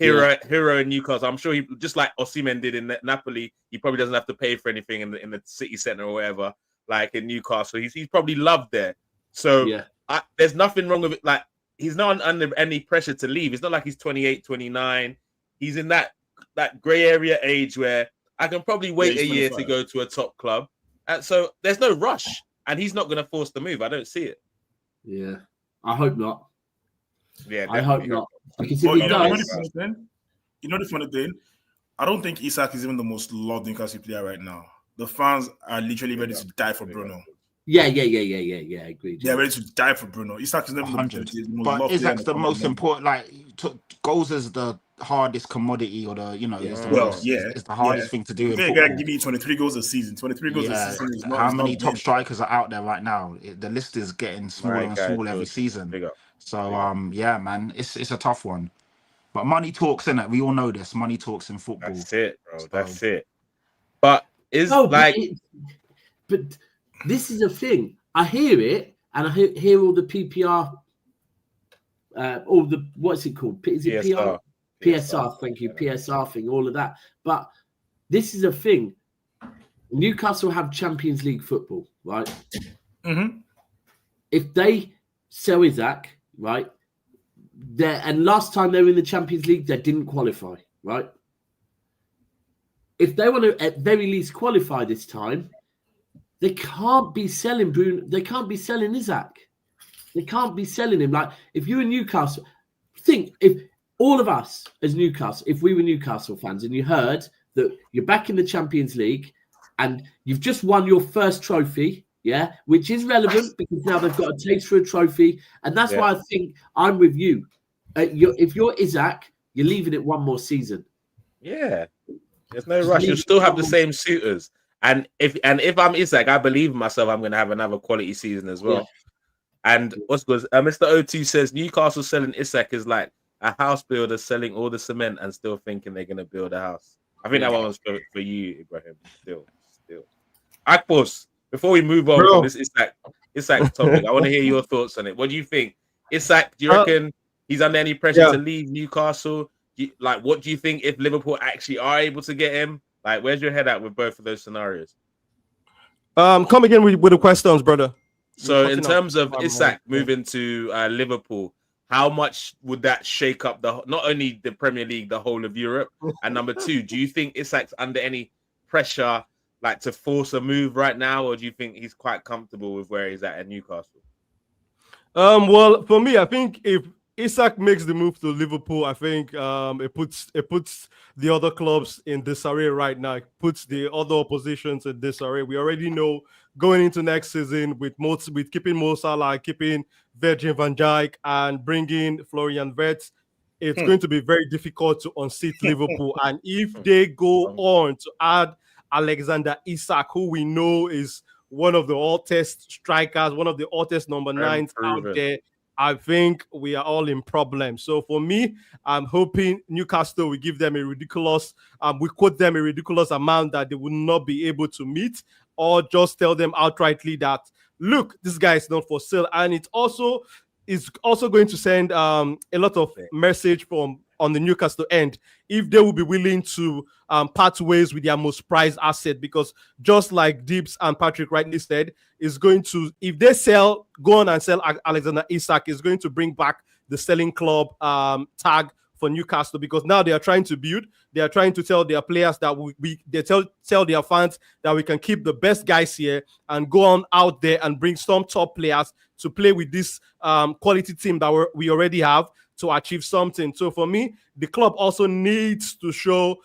[SPEAKER 1] 100%. hero in Newcastle. I'm sure he, just like Osimhen did in Napoli, he probably doesn't have to pay for anything in the city centre or whatever, like in Newcastle. He's probably loved there. So there's nothing wrong with it. Like, he's not under any pressure to leave. It's not like he's 28, 29. He's in that grey area age where I can probably wait a year to go to a top club. And so there's no rush. And he's not going to force the move. I don't see it.
[SPEAKER 3] Yeah. I hope not.
[SPEAKER 1] Yeah,
[SPEAKER 3] I hope not. Because
[SPEAKER 4] you know the funny thing? I don't think Isak is even the most loved Newcastle player right now. The fans are literally ready to die for Bruno.
[SPEAKER 3] Yeah. Agreed.
[SPEAKER 4] They're ready to die for Bruno. Isak is never
[SPEAKER 2] 100.
[SPEAKER 4] the most
[SPEAKER 2] But
[SPEAKER 4] loved
[SPEAKER 2] Isak's
[SPEAKER 4] player
[SPEAKER 2] the most important. Like, goals is the hardest commodity, or the it's the hardest thing to do.
[SPEAKER 4] They're gonna give you 23 goals a season. 23 goals a season is not.
[SPEAKER 2] How many top strikers are out there right now? The list is getting smaller and smaller every season. So man, it's a tough one. But money talks, innit? We all know this. Money talks in football.
[SPEAKER 1] That's it, bro.
[SPEAKER 2] So,
[SPEAKER 1] that's it. But
[SPEAKER 3] but this is a thing. I hear it, and I hear all the PPR, all the what's it called? Is it
[SPEAKER 1] PSR?
[SPEAKER 3] PSR, thank you, PSR thing, all of that. But this is a thing. Newcastle have Champions League football, right?
[SPEAKER 4] Mm-hmm.
[SPEAKER 3] If they sell Isak, right, and last time they were in the Champions League, they didn't qualify, right? If they want to at very least qualify this time, they can't be selling Bruno. They can't be selling Isak. They can't be selling him. Like, if you're in Newcastle, think if all of us as Newcastle, if we were Newcastle fans and you heard that you're back in the Champions League and you've just won your first trophy, which is relevant because now they've got a taste for a trophy. And that's why I think I'm with you. If you're Isak, you're leaving it one more season.
[SPEAKER 1] Yeah. There's no rush. You'll still have the same suitors. And if I'm Isak, I believe in myself I'm going to have another quality season as well. And what's good? Mr. O2 says Newcastle selling Isak is like a house builder selling all the cement and still thinking they're going to build a house. I think that one was for you, Ibrahim. Still. Akpos, before we move on from this Isak topic, I want to hear your thoughts on it. What do you think? Isak, do you reckon he's under any pressure to leave Newcastle? What do you think if Liverpool actually are able to get him? Like, where's your head at with both of those scenarios?
[SPEAKER 5] Come again with the questions, brother.
[SPEAKER 1] So in terms of Isak moving to Liverpool, how much would that shake up not only the Premier League, the whole of Europe? And number two, do you think Isak's under any pressure, like to force a move right now, or do you think he's quite comfortable with where he's at Newcastle?
[SPEAKER 5] Well, for me, I think if Isak makes the move to Liverpool, I think it puts the other clubs in disarray right now. It puts the other oppositions in disarray. We already know going into next season with keeping Mo Salah, keeping Virgil van Dijk, and bringing Florian Wirtz, it's going to be very difficult to unseat Liverpool. And if they go on to add Alexander Isak, who we know is one of the hottest strikers, one of the hottest number 9s out there, I think we are all in problems. So for me, I'm hoping Newcastle will give them we quote them a ridiculous amount that they will not be able to meet, or just tell them outrightly that, look, this guy is not for sale. And it's also going to send a lot of message on the Newcastle end if they will be willing to part ways with their most prized asset, because just like Daps and Patrick rightly said, is going to, if they go on and sell Alexander Isak, is going to bring back the selling club tag for Newcastle, because now they are trying to build. They are trying to tell their players that they tell their fans that we can keep the best guys here and go on out there and bring some top players to play with this quality team that we already have to achieve something. So for me, the club also needs to show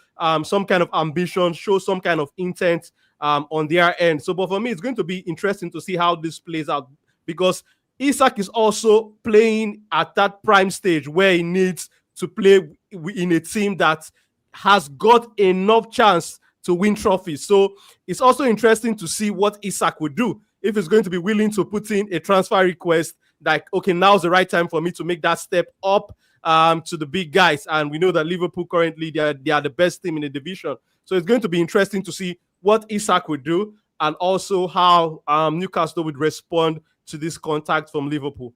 [SPEAKER 5] some kind of ambition, show some kind of intent on their end. So, but for me, it's going to be interesting to see how this plays out, because Isak is also playing at that prime stage where he needs to play in a team that has got enough chance to win trophies. So it's also interesting to see what Isak would do. if he's going to be willing to put in a transfer request, like, okay, now's the right time for me to make that step up to the big guys. And we know that Liverpool currently, they are the best team in the division. So it's going to be interesting to see what Isak would do and also how Newcastle would respond to this contact from Liverpool.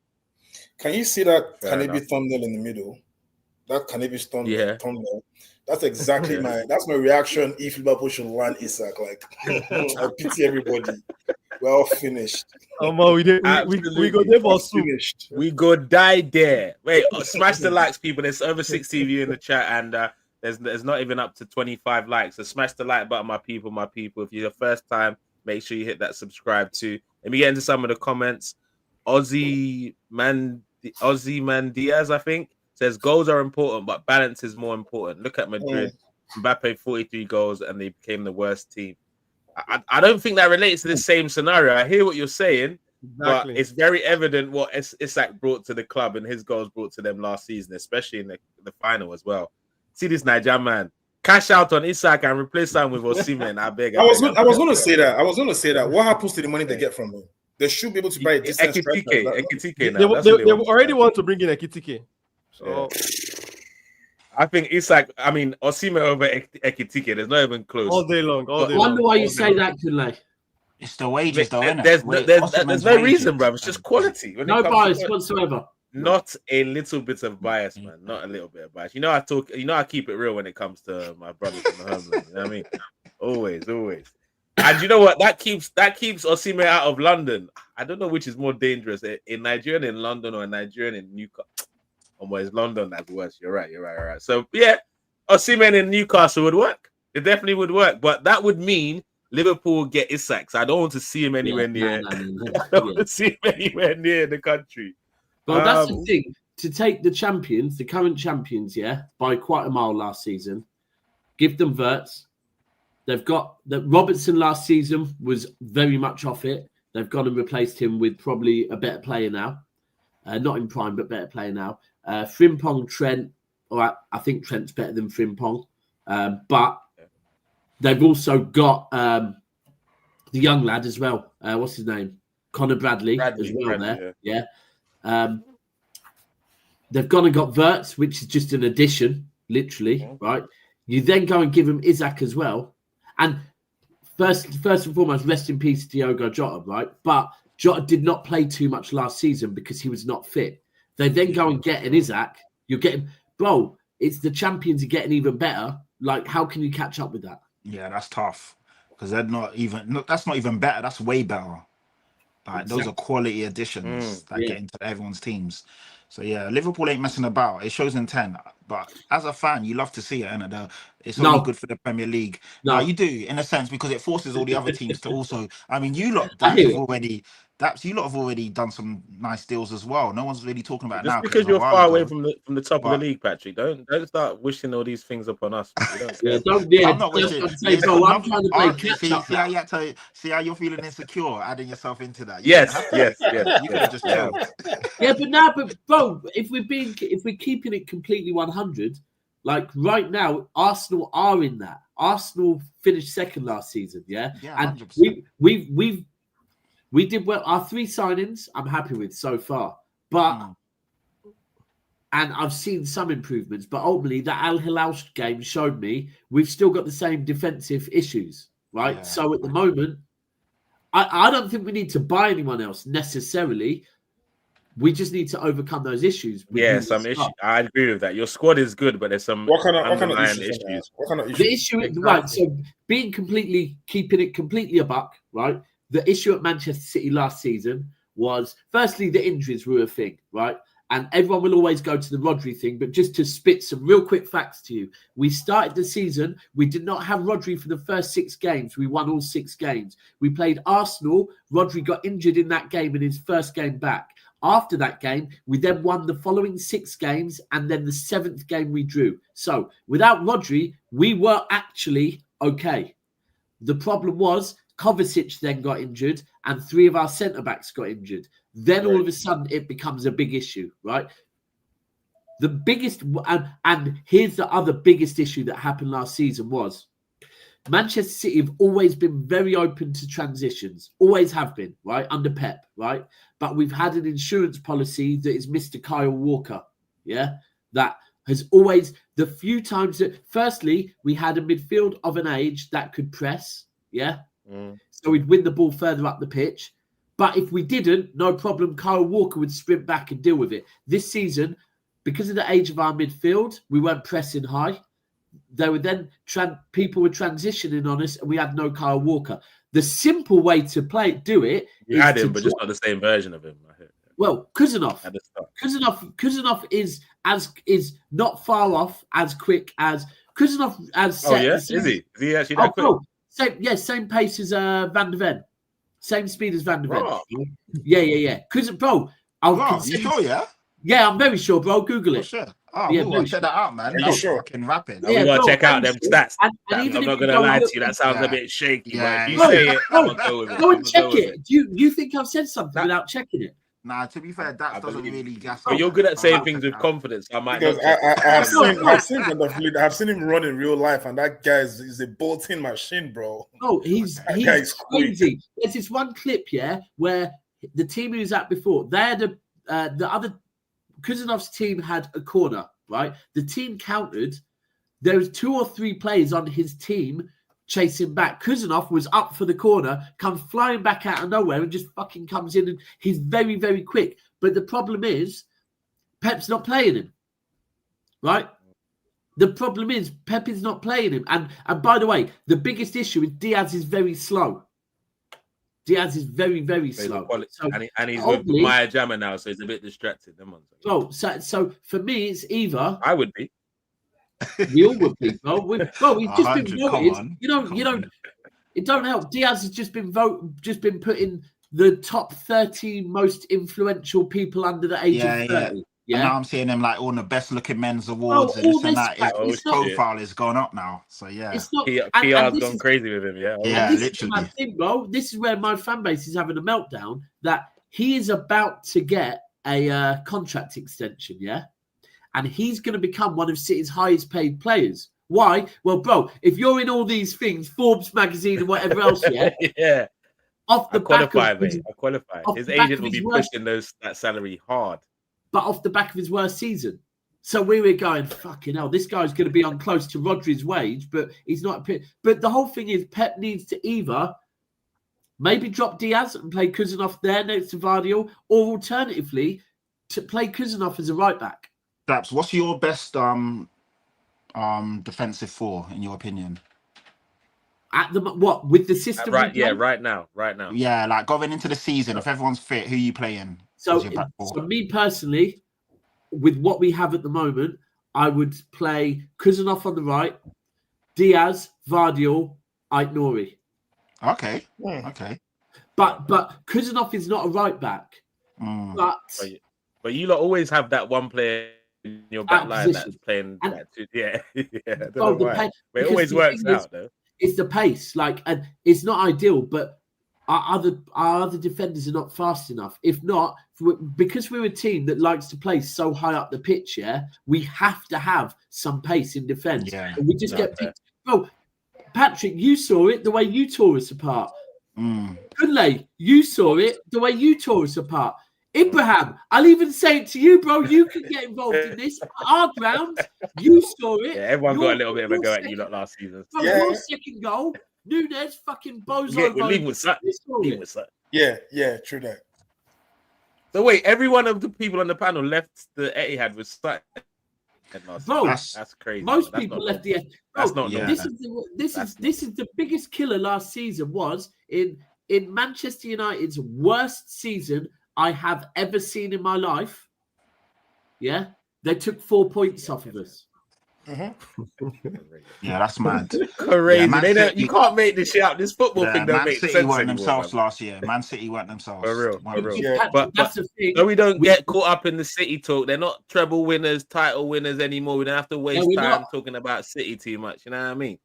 [SPEAKER 4] Can you see that Kanebi thumbnail in the middle? That Kanebi thumbnail. That's exactly that's my reaction if Liverpool should land Isak. Like, I pity everybody. We're all finished.
[SPEAKER 5] We go there for finished.
[SPEAKER 1] We go die there. Wait, smash the likes, people. There's over 60 of you in the chat, and there's not even up to 25 likes. So smash the like button, my people, my people. If you're the first time, make sure you hit that subscribe too. Let me get into some of the comments. Aussie Man Diaz, I think, says goals are important, but balance is more important. Look at Madrid. Mbappe 43 goals, and they became the worst team. I don't think that relates to the same scenario. I hear what you're saying, but it's very evident what Isak brought to the club and his goals brought to them last season, especially in the final as well. See this Niger man. Cash out on Isak and replace him with Osimhen. I beg.
[SPEAKER 4] I was going to say that. What happens to the money they get from him? They should be able to buy a decent
[SPEAKER 1] Ekitike.
[SPEAKER 5] They already want to bring in Ekitike. So
[SPEAKER 1] I think Isak, Osimhen over Ekitike. There's not even close.
[SPEAKER 5] All day long.
[SPEAKER 3] I wonder why you say that, Kunle.
[SPEAKER 2] It's the wages, though, isn't it?
[SPEAKER 1] There's no reason, bro. It's just quality.
[SPEAKER 3] No bias whatsoever.
[SPEAKER 1] Not a little bit of bias, man. Not a little bit of bias. I keep it real when it comes to my brothers in the homeland. You know what I mean? Always. And you know what? That keeps Osimhen out of London. I don't know which is more dangerous, a Nigerian in London or a Nigerian in Newcastle. It's London that's worse. You're right. So yeah, Osimhen in Newcastle would work. It definitely would work, but that would mean Liverpool would get Isak. So I don't want to see him anywhere near. I don't want to see him anywhere near the country.
[SPEAKER 3] But that's the thing. To take the champions, the current champions, by quite a mile last season, give them Wirtz. They've got that Robertson last season was very much off it. They've gone and replaced him with probably a better player now. Not in prime, but better player now. Frimpong, Trent. All right, I think Trent's better than Frimpong. But they've also got the young lad as well. What's his name? Connor Bradley as well there. Yeah. They've gone and got Wirtz, which is just an addition, literally, right? You then go and give him Isak as well. And first and foremost, rest in peace, Diogo Jota, right? But Jota did not play too much last season because he was not fit. They then go and get an Isak. You're getting, bro, it's the champions are getting even better. Like, how can you catch up with that?
[SPEAKER 2] Yeah, that's tough because they're not even, that's not even better. That's way better. Like, those are quality additions that get into everyone's teams. So yeah, Liverpool ain't messing about. It shows intent. But as a fan, you love to see it, and it's only good for the Premier League. No, you do in a sense because it forces all the other teams to also. I mean, you lot have already done some nice deals as well. No one's really talking about it now
[SPEAKER 1] because you're far away from the top of the league, Patrick. Don't start wishing all these things upon us.
[SPEAKER 2] I'm not wishing. I'm trying to play catch up. See how you're feeling insecure, adding yourself into that.
[SPEAKER 1] Yes.
[SPEAKER 2] You could have just chilled.
[SPEAKER 3] But bro, if we're keeping it completely 100, like right now, Arsenal are in that. Arsenal finished second last season, and 100%. We did well. Our 3 signings, I'm happy with so far, and I've seen some improvements. But ultimately, that Al Hilal game showed me we've still got the same defensive issues, right? Yeah. So at the moment, I don't think we need to buy anyone else necessarily. We just need to overcome those issues.
[SPEAKER 1] Some issues. I agree with that. Your squad is good, but there's some
[SPEAKER 4] what kind of issues? What kind of issues?
[SPEAKER 3] The issue, right? So keeping it completely a buck, right? The issue at Manchester City last season was, firstly, the injuries were a thing, right? And everyone will always go to the Rodri thing, but just to spit some real quick facts to you, we started the season, we did not have Rodri for the first 6 games. We won all 6 games. We played Arsenal. Rodri got injured in that game in his first game back. After that game, we then won the following 6 games, and then the 7th game we drew. So without Rodri, we were actually okay. The problem was Kovacic then got injured, and 3 of our centre-backs got injured. Then all of a sudden, it becomes a big issue, right? The biggest, and here's the other biggest issue that happened last season was Manchester City have always been very open to transitions, always have been, right, under Pep, right? But we've had an insurance policy that is Mr. Kyle Walker, yeah? That has always, the few times that, firstly, we had a midfield of an age that could press, yeah? So we'd win the ball further up the pitch. But if we didn't, no problem, Kyle Walker would sprint back and deal with it. This season, because of the age of our midfield, we weren't pressing high. They were then people were transitioning on us, and we had no Kyle Walker. The simple way to do it.
[SPEAKER 1] You had him, but just not the same version of him.
[SPEAKER 3] Well, Kuzanov is not far off as quick as Kuzanov as.
[SPEAKER 1] Oh yeah, is he? Is he actually that quick?
[SPEAKER 3] Bro, same pace as Van der Ven, same speed as Van der Ven. Yeah. Because bro,
[SPEAKER 2] you sure?
[SPEAKER 3] Yeah, I'm very sure, bro. Google it.
[SPEAKER 2] Sure. Oh, yeah, check that out, man.
[SPEAKER 4] Are you sure?
[SPEAKER 2] Fucking rapid.
[SPEAKER 1] We gotta check out them stats.
[SPEAKER 3] And
[SPEAKER 1] I'm not gonna lie to you. That sounds a bit shaky.
[SPEAKER 2] Yeah.
[SPEAKER 1] But if you say it, I'm gonna go with it.
[SPEAKER 3] Go and check it. Do you think I've said something without checking it?
[SPEAKER 2] Nah, to be fair, that doesn't really gas.
[SPEAKER 1] But you're good at saying things with confidence. I might.
[SPEAKER 4] Because I've seen him run in real life, and that guy is a bolting machine, bro.
[SPEAKER 3] Oh, he's crazy. There's this one clip, where the team he was at before, they had the other. Kuzanov's team had a corner, right? The team countered. There was 2 or 3 players on his team chasing back. Kuzanov was up for the corner, comes flying back out of nowhere and just fucking comes in, and he's very, very quick. But the problem is, Pep's not playing him, right? The problem is, Pep is not playing him. And by the way, the biggest issue is Diaz is very slow. Diaz is very, very slow.
[SPEAKER 1] So and he's with Maya Jama now, so he's a bit distracted.
[SPEAKER 3] Bro, so for me, it's either...
[SPEAKER 1] I would be.
[SPEAKER 3] We all would be, bro. He's just been voted. You know, it don't help. Diaz has just been put in the top 30 most influential people under the age of 30. Yeah.
[SPEAKER 2] And now I'm seeing him like all the best looking men's awards and this and that. His profile is going up now. So yeah.
[SPEAKER 3] It's not
[SPEAKER 1] PR's gone crazy with him,
[SPEAKER 2] Yeah, literally.
[SPEAKER 3] I think, bro, this is where my fan base is having a meltdown, that he is about to get a contract extension, yeah? And he's going to become one of City's highest paid players. Why? Well, bro, if you're in all these things, Forbes magazine and whatever else,
[SPEAKER 1] yeah.
[SPEAKER 3] Off the back of
[SPEAKER 1] I qualify. His agent will be pushing that salary hard.
[SPEAKER 3] But off the back of his worst season. So we were going, fucking hell, this guy's going to be on close to Rodri's wage, but he's not. But the whole thing is, Pep needs to either maybe drop Diaz and play Kuzanov there next to Vardiol, or alternatively, to play Kuzanov as a right back.
[SPEAKER 2] Daps, what's your best defensive 4 in your opinion?
[SPEAKER 3] At the what with the system?
[SPEAKER 1] Right now.
[SPEAKER 2] Yeah, like going into the season, if everyone's fit, who are you playing?
[SPEAKER 3] So me personally, with what we have at the moment, I would play Kuzanov on the right, Diaz, Vardiol, Aït-Nouri.
[SPEAKER 2] Okay.
[SPEAKER 3] But Kuzanov is not a right back.
[SPEAKER 1] But you lot always have that one player in your back line that's playing that too. Yeah. But it always works out though.
[SPEAKER 3] It's the pace, and it's not ideal, but our other defenders are not fast enough. If not, because we're a team that likes to play so high up the pitch, we have to have some pace in defence.
[SPEAKER 2] Yeah,
[SPEAKER 3] and we just get picked. Bro, Patrick, you saw it the way you tore us apart. Kunle, you saw it the way you tore us apart. Ibrahim, I'll even say it to you, bro. You can get involved in this. Our ground, you saw it.
[SPEAKER 1] Yeah, everyone got a little bit of a go at you lot last season.
[SPEAKER 3] Bro, your second goal, Nunes fucking bozo.
[SPEAKER 1] Yeah, we're leaving with something.
[SPEAKER 4] Yeah, true that.
[SPEAKER 1] So wait, every one of the people on the panel left the Etihad with something.
[SPEAKER 3] Bro,
[SPEAKER 1] that's crazy.
[SPEAKER 3] Most people left the Etihad.
[SPEAKER 1] That's not normal.
[SPEAKER 3] This is the biggest killer last season was in Manchester United's worst season I have ever seen in my life. Yeah, they took 4 points off of us.
[SPEAKER 2] Yeah, that's mad.
[SPEAKER 1] Crazy. Yeah, you can't make this shit up. This football thing don't make sense.
[SPEAKER 2] Man City weren't themselves last year. Man City weren't themselves.
[SPEAKER 1] For real.
[SPEAKER 3] Yeah. But that's the thing.
[SPEAKER 1] So we don't get caught up in the City talk. They're not treble winners, title winners anymore. We don't have to waste time talking about City too much. You know what I mean?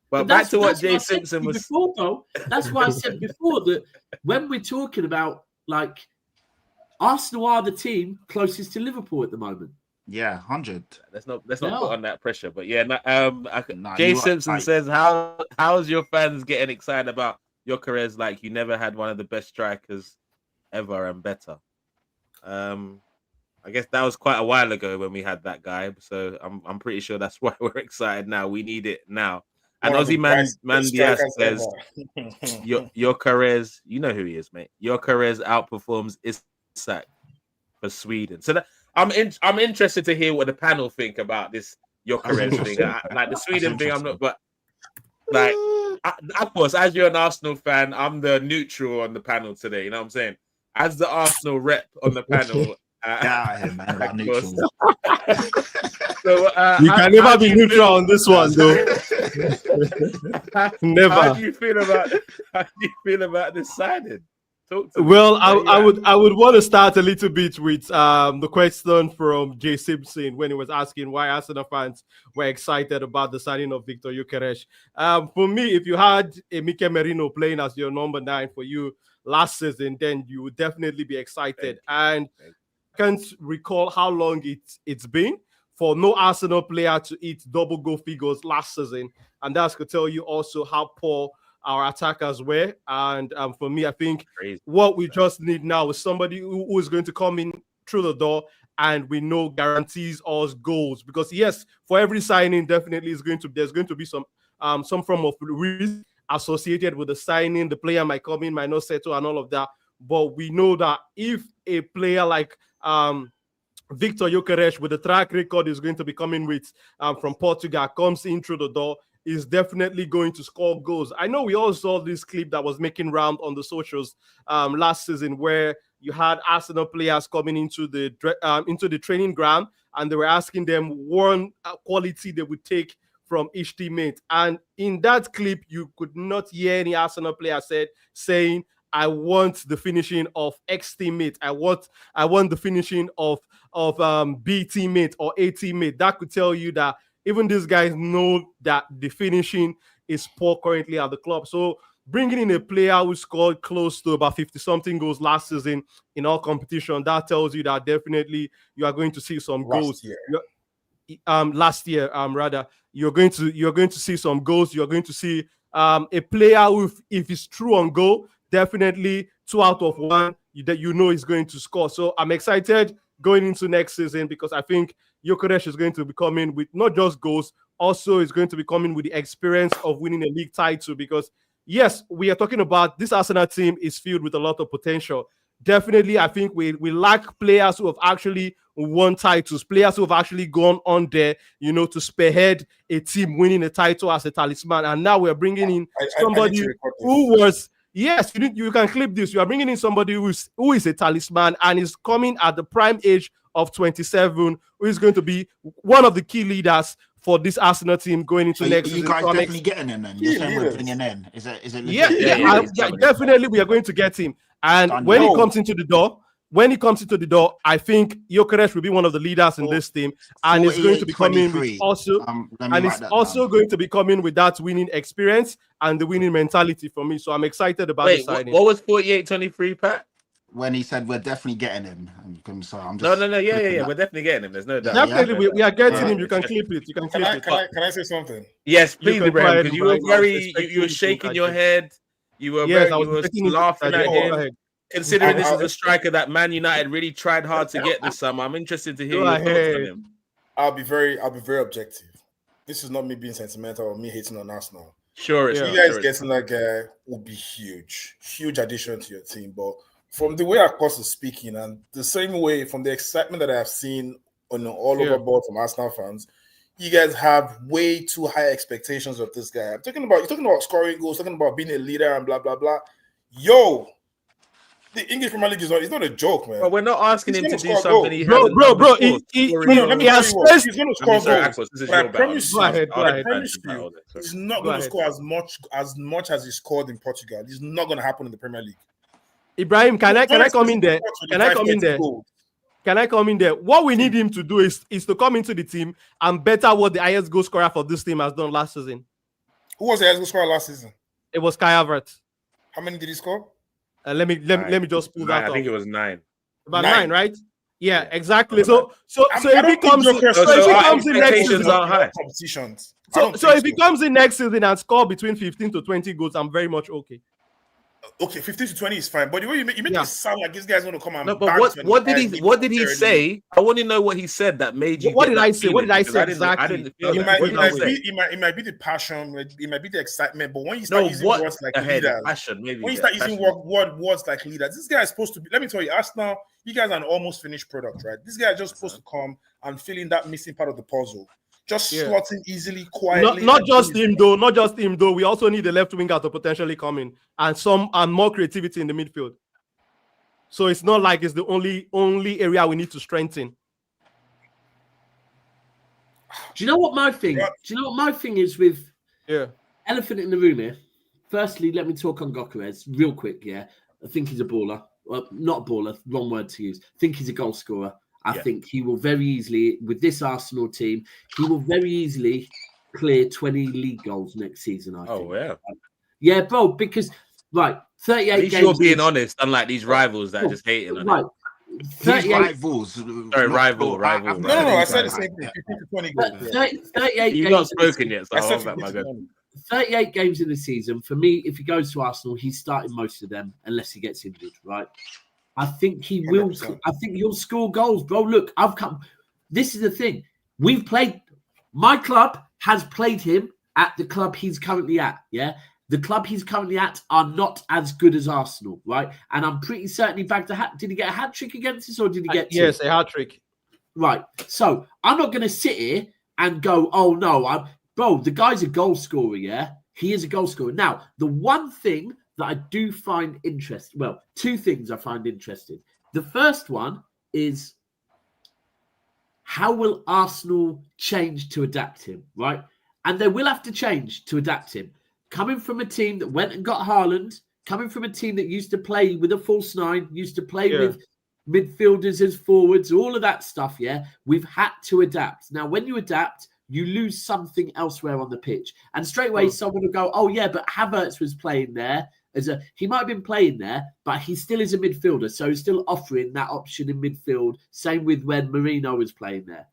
[SPEAKER 1] But back to what Jay Simpson was
[SPEAKER 3] before, though. That's why I said before that when we're talking about Arsenal are the team closest to Liverpool at the moment.
[SPEAKER 2] Yeah, 100.
[SPEAKER 1] Let's not put on that pressure. But yeah,
[SPEAKER 2] Jay
[SPEAKER 1] Simpson says, how's your fans getting excited about Gykores like you never had one of the best strikers ever and better? I guess that was quite a while ago when we had that guy. So I'm pretty sure that's why we're excited now. We need it now. And Aussie Mandias says, Gykores, you know who he is, mate. Gykores outperforms Isak for Sweden. So I'm interested to hear what the panel think about this Gykores thing. Like the Sweden thing, I'm not, but like, of course, as you're an Arsenal fan, I'm the neutral on the panel today. You know what I'm saying? As the Arsenal rep on the panel. So,
[SPEAKER 5] you can never be neutral on this one, though. Never.
[SPEAKER 1] How do you feel about this signing?
[SPEAKER 5] Well, I would want to start a little bit with the question from Jay Simpson when he was asking why Arsenal fans were excited about the signing of Victor Gykores. For me, if you had a Mikel Merino playing as your number 9 for you last season, then you would definitely be excited. And I can't recall how long it's been for no Arsenal player to hit double goal figures last season, and that's to tell you also how poor our attackers were. And for me, I think what we just need now is somebody who is going to come in through the door and we know guarantees us goals. Because yes, for every signing, definitely there's going to be some form of risk associated with the signing. The player might come in, might not settle, and all of that. But we know that if a player like Victor Gykores, with the track record is going to be coming with from Portugal, comes in through the door, is definitely going to score goals. I know we all saw this clip that was making round on the socials last season, where you had Arsenal players coming into the training ground, and they were asking them one quality they would take from each teammate. And in that clip, you could not hear any Arsenal player saying, I want the finishing of X teammate. I want the finishing of B teammate or A teammate. That could tell you that even these guys know that the finishing is poor currently at the club. So bringing in a player who scored close to about 50-something goals last season in all competition, that tells you that definitely you are going to see some goals. Last year, rather, you're going to see some goals. You're going to see a player who, if he's true on goal, definitely 2 out of 1 that you know is going to score. So I'm excited going into next season because I think Gykores is going to be coming with not just goals, also is going to be coming with the experience of winning a league title. Because yes, we are talking about this Arsenal team is filled with a lot of potential. Definitely, I think we lack players who have actually won titles, players who have actually gone on there, to spearhead a team winning a title as a talisman. And now we're bringing in somebody who was. Yes, you can clip this. You are bringing in somebody who is a talisman and is coming at the prime age of 27, who is going to be one of the key leaders for this Arsenal team going into next season.
[SPEAKER 2] You guys definitely getting in then? You're saying we're bringing in? Is it legit?
[SPEAKER 5] Yeah, definitely we are going to get him. And when he comes into the door, I think Gykores will be one of the leaders in this team, and it's going to be coming with going to be coming with that winning experience and the winning mentality for me. So I'm excited about the signing.
[SPEAKER 1] What was 48-23, Pat?
[SPEAKER 2] When he said we're definitely getting him. So I'm
[SPEAKER 1] just no, yeah, we're definitely getting him. There's no doubt.
[SPEAKER 5] Definitely, we are getting him. You can clip it.
[SPEAKER 4] Can I say something?
[SPEAKER 1] Yes, please, Prem, because you were shaking your head. You were laughing at him. Considering this is a striker that Man United really tried hard to get this summer, I'm interested to hear your thoughts on him.
[SPEAKER 4] I'll be very objective. This is not me being sentimental or me hating on Arsenal.
[SPEAKER 1] Sure,
[SPEAKER 4] you guys getting that guy will be huge addition to your team. But from the way Akpos is speaking and the same way from the excitement that I have seen on all over board from Arsenal fans, you guys have way too high expectations of this guy. You're talking about scoring goals, talking about being a leader and blah blah blah. Yo. The English Premier League is not a joke, man.
[SPEAKER 1] But we're not asking him to do something he
[SPEAKER 5] bro. He has
[SPEAKER 4] he's going to score goals. I promise you, he's not going to score as much as he scored in Portugal. It's not going to happen in the Premier League.
[SPEAKER 5] Ibrahim, can I come in there? Can I come in there? What we need him to do is to come into the team and better what the highest goal scorer for this team has done last season.
[SPEAKER 4] Who was the highest goal scorer last season?
[SPEAKER 5] It was Kai Havertz.
[SPEAKER 4] How many did he score?
[SPEAKER 5] Let me just pull that up.
[SPEAKER 1] I think it was 9.
[SPEAKER 5] About 9, right? Yeah, exactly. So if he comes in next season,
[SPEAKER 4] competitions.
[SPEAKER 5] So if he comes in next season and score between 15 to 20 goals, I'm very much okay.
[SPEAKER 4] Okay, 15 to 20 is fine, but the way you make it sound like this guy's going to come and
[SPEAKER 1] no. But what did he say? I want to know what he said that made you.
[SPEAKER 5] What did I say? What did I say exactly?
[SPEAKER 1] I didn't feel
[SPEAKER 4] it might be the passion, it might be the excitement, but when you start using words like leaders,
[SPEAKER 1] passion, maybe
[SPEAKER 4] when you start using words like leaders, this guy is supposed to be. Let me tell you, Arsenal, you guys are an almost finished product, right? This guy is just supposed to come and fill in that missing part of the puzzle. Just slotting easily, quietly.
[SPEAKER 5] Not just him though. We also need the left winger to potentially come in and more creativity in the midfield. So it's not like it's the only area we need to strengthen.
[SPEAKER 3] Do you know what my thing? Do you know what my thing is with elephant in the room here? Firstly, let me talk on Gykores real quick. Yeah, I think he's a baller. Well, not a baller. Wrong word to use. I think he's a goal scorer. I think he will very easily, with this Arsenal team, he will very easily clear 20 league goals next season, I think.
[SPEAKER 1] Yeah.
[SPEAKER 3] Yeah, bro, because, 38
[SPEAKER 1] At least
[SPEAKER 3] games.
[SPEAKER 1] You're being honest, unlike these rivals that are just hating on it.
[SPEAKER 3] 38
[SPEAKER 2] rivals.
[SPEAKER 1] Sorry, rival.
[SPEAKER 4] No, I said the same thing. 15 to 20 goals.
[SPEAKER 3] 38
[SPEAKER 1] You've not spoken yet, so I hold back my gun.
[SPEAKER 3] 38 games in the season. For me, if he goes to Arsenal, he's starting most of them, unless he gets injured, right? I think he will. 100%. I think he'll score goals, bro. Look, I've come. This is the thing. We've played. My club has played him at the club he's currently at. Yeah, the club he's currently at are not as good as Arsenal, right? And I'm pretty certain he bagged a hat. Did he get a hat trick against us, or did he get two?
[SPEAKER 5] Yes, a hat trick.
[SPEAKER 3] Right. So I'm not going to sit here and go, "Oh no, bro." The guy's a goal scorer. Yeah, he is a goal scorer. Now, the one thing that I do find interesting. Well, two things I find interesting. The first one is how will Arsenal change to adapt him, right? And they will have to change to adapt him. Coming from a team that went and got Haaland, coming from a team that used to play with a false nine, used to play with midfielders as forwards, all of that stuff, we've had to adapt. Now, when you adapt, you lose something elsewhere on the pitch. And straight away, someone will go, oh, yeah, but Havertz was playing there. He might have been playing there, but he still is a midfielder. So he's still offering that option in midfield. Same with when Marino was playing there.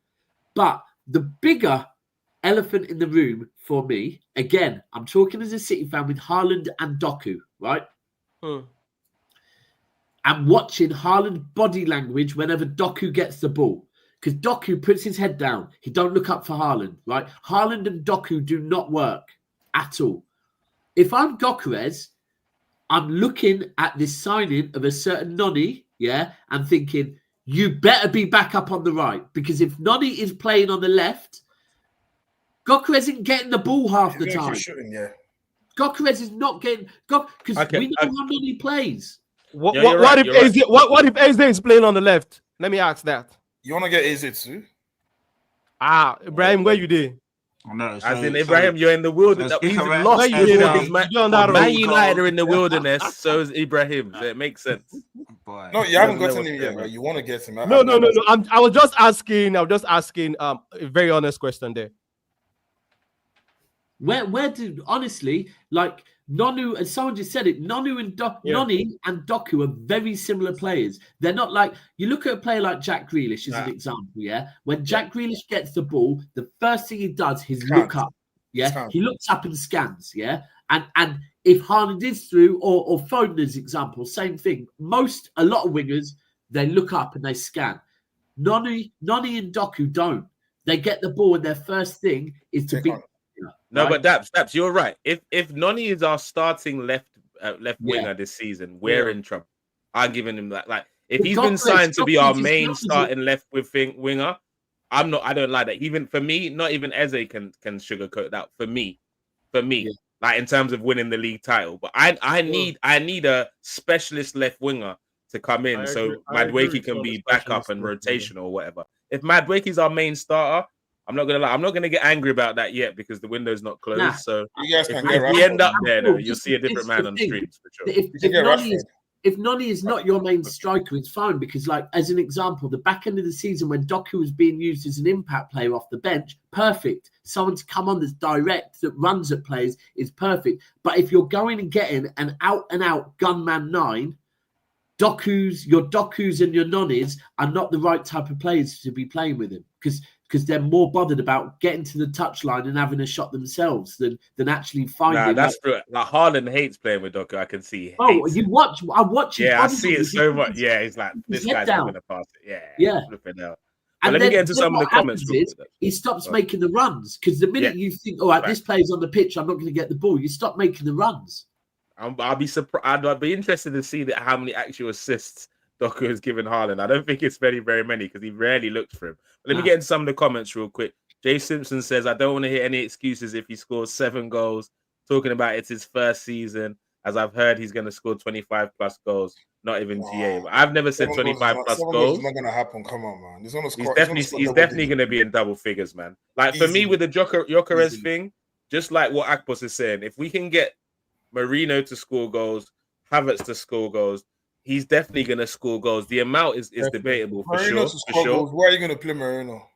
[SPEAKER 3] But the bigger elephant in the room for me, again, I'm talking as a City fan with Haaland and Doku, right? I'm watching Haaland body language whenever Doku gets the ball. Because Doku puts his head down. He don't look up for Haaland, right? Haaland and Doku do not work at all. If I'm Gykores, I'm looking at this signing of a certain Noni, and thinking, you better be back up on the right. Because if Noni is playing on the left, Gykores isn't getting the ball half the time. Gykores is not getting... Because we know how Noni plays.
[SPEAKER 5] What if Eze is playing on the left? Let me ask that.
[SPEAKER 4] You want to get Eze too?
[SPEAKER 5] Ibrahim, where you did?
[SPEAKER 2] No,
[SPEAKER 1] as in Ibrahim, you're in the wilderness. He's lost. Man United are in the wilderness, so is Ibrahim. So it makes sense.
[SPEAKER 4] No, you haven't gotten him yet, bro. You want to get him?
[SPEAKER 5] No. I was just asking. A very honest question there.
[SPEAKER 3] Where did honestly like Nonu, and someone just said it, Noni and Doku are very similar players. They're not like, you look at a player like Jack Grealish as an example, When Jack Grealish gets the ball, the first thing he does is look up, He looks up and scans, And if Haaland is through, or Foden's example, same thing. A lot of wingers, they look up and they scan. Noni and Doku don't. They get the ball and their first thing is to beat.
[SPEAKER 1] No, right? But Daps, you're right. If Noni is our starting left winger this season, we're in trouble. I'm giving him that. Like, if he's been signed to be our main starting left winger, I don't like that. Even for me, not even Eze can sugarcoat that. For me, like in terms of winning the league title. But I need a specialist left winger to come in so Madueke can be backup and rotation or whatever. If Madueke's our main starter, I'm not gonna lie. I'm not gonna get angry about that yet because the window's not closed. So if we end up there, you'll see a different man on the streets for sure.
[SPEAKER 3] If Noni is not your main striker, it's fine because, like, as an example, the back end of the season when Doku was being used as an impact player off the bench, perfect. Someone to come on that's direct, that runs at players is perfect. But if you're going and getting an out-and-out gunman 9, your Dokus and your Nonnies are not the right type of players to be playing with him because they're more bothered about getting to the touchline and having a shot themselves than actually finding.
[SPEAKER 1] That's like Haaland hates playing with Doku. I can see.
[SPEAKER 3] Oh, you watch! I watch.
[SPEAKER 1] Yeah, I see it so much. Yeah, he's like, this guy's not going to pass it. Yeah. Flipping out.
[SPEAKER 3] And
[SPEAKER 1] let me get into some of the comments.
[SPEAKER 3] He stops making the runs because the minute you think, all right, this player's on the pitch, I'm not going to get the ball. You stop making the runs.
[SPEAKER 1] I'll be surprised. I'd be interested to see how many actual assists Doku has given Haaland. I don't think it's very, very many because he rarely looks for him. But let me get into some of the comments real quick. Jay Simpson says, I don't want to hear any excuses if he scores 7 goals. Talking about it's his first season. As I've heard, he's going to score 25 plus goals. Not even GA. But I've never said 25 plus goals.
[SPEAKER 4] It's not going to happen. Come on, man.
[SPEAKER 1] He's definitely going to be in double figures, man. Like for me with the Gykores thing, just like what Akpos is saying, if we can get Marino to score goals, Havertz to score goals, he's definitely going to score goals. The amount is debatable for
[SPEAKER 4] Marino
[SPEAKER 1] sure.
[SPEAKER 4] To score goals. Why are you going to play Marino?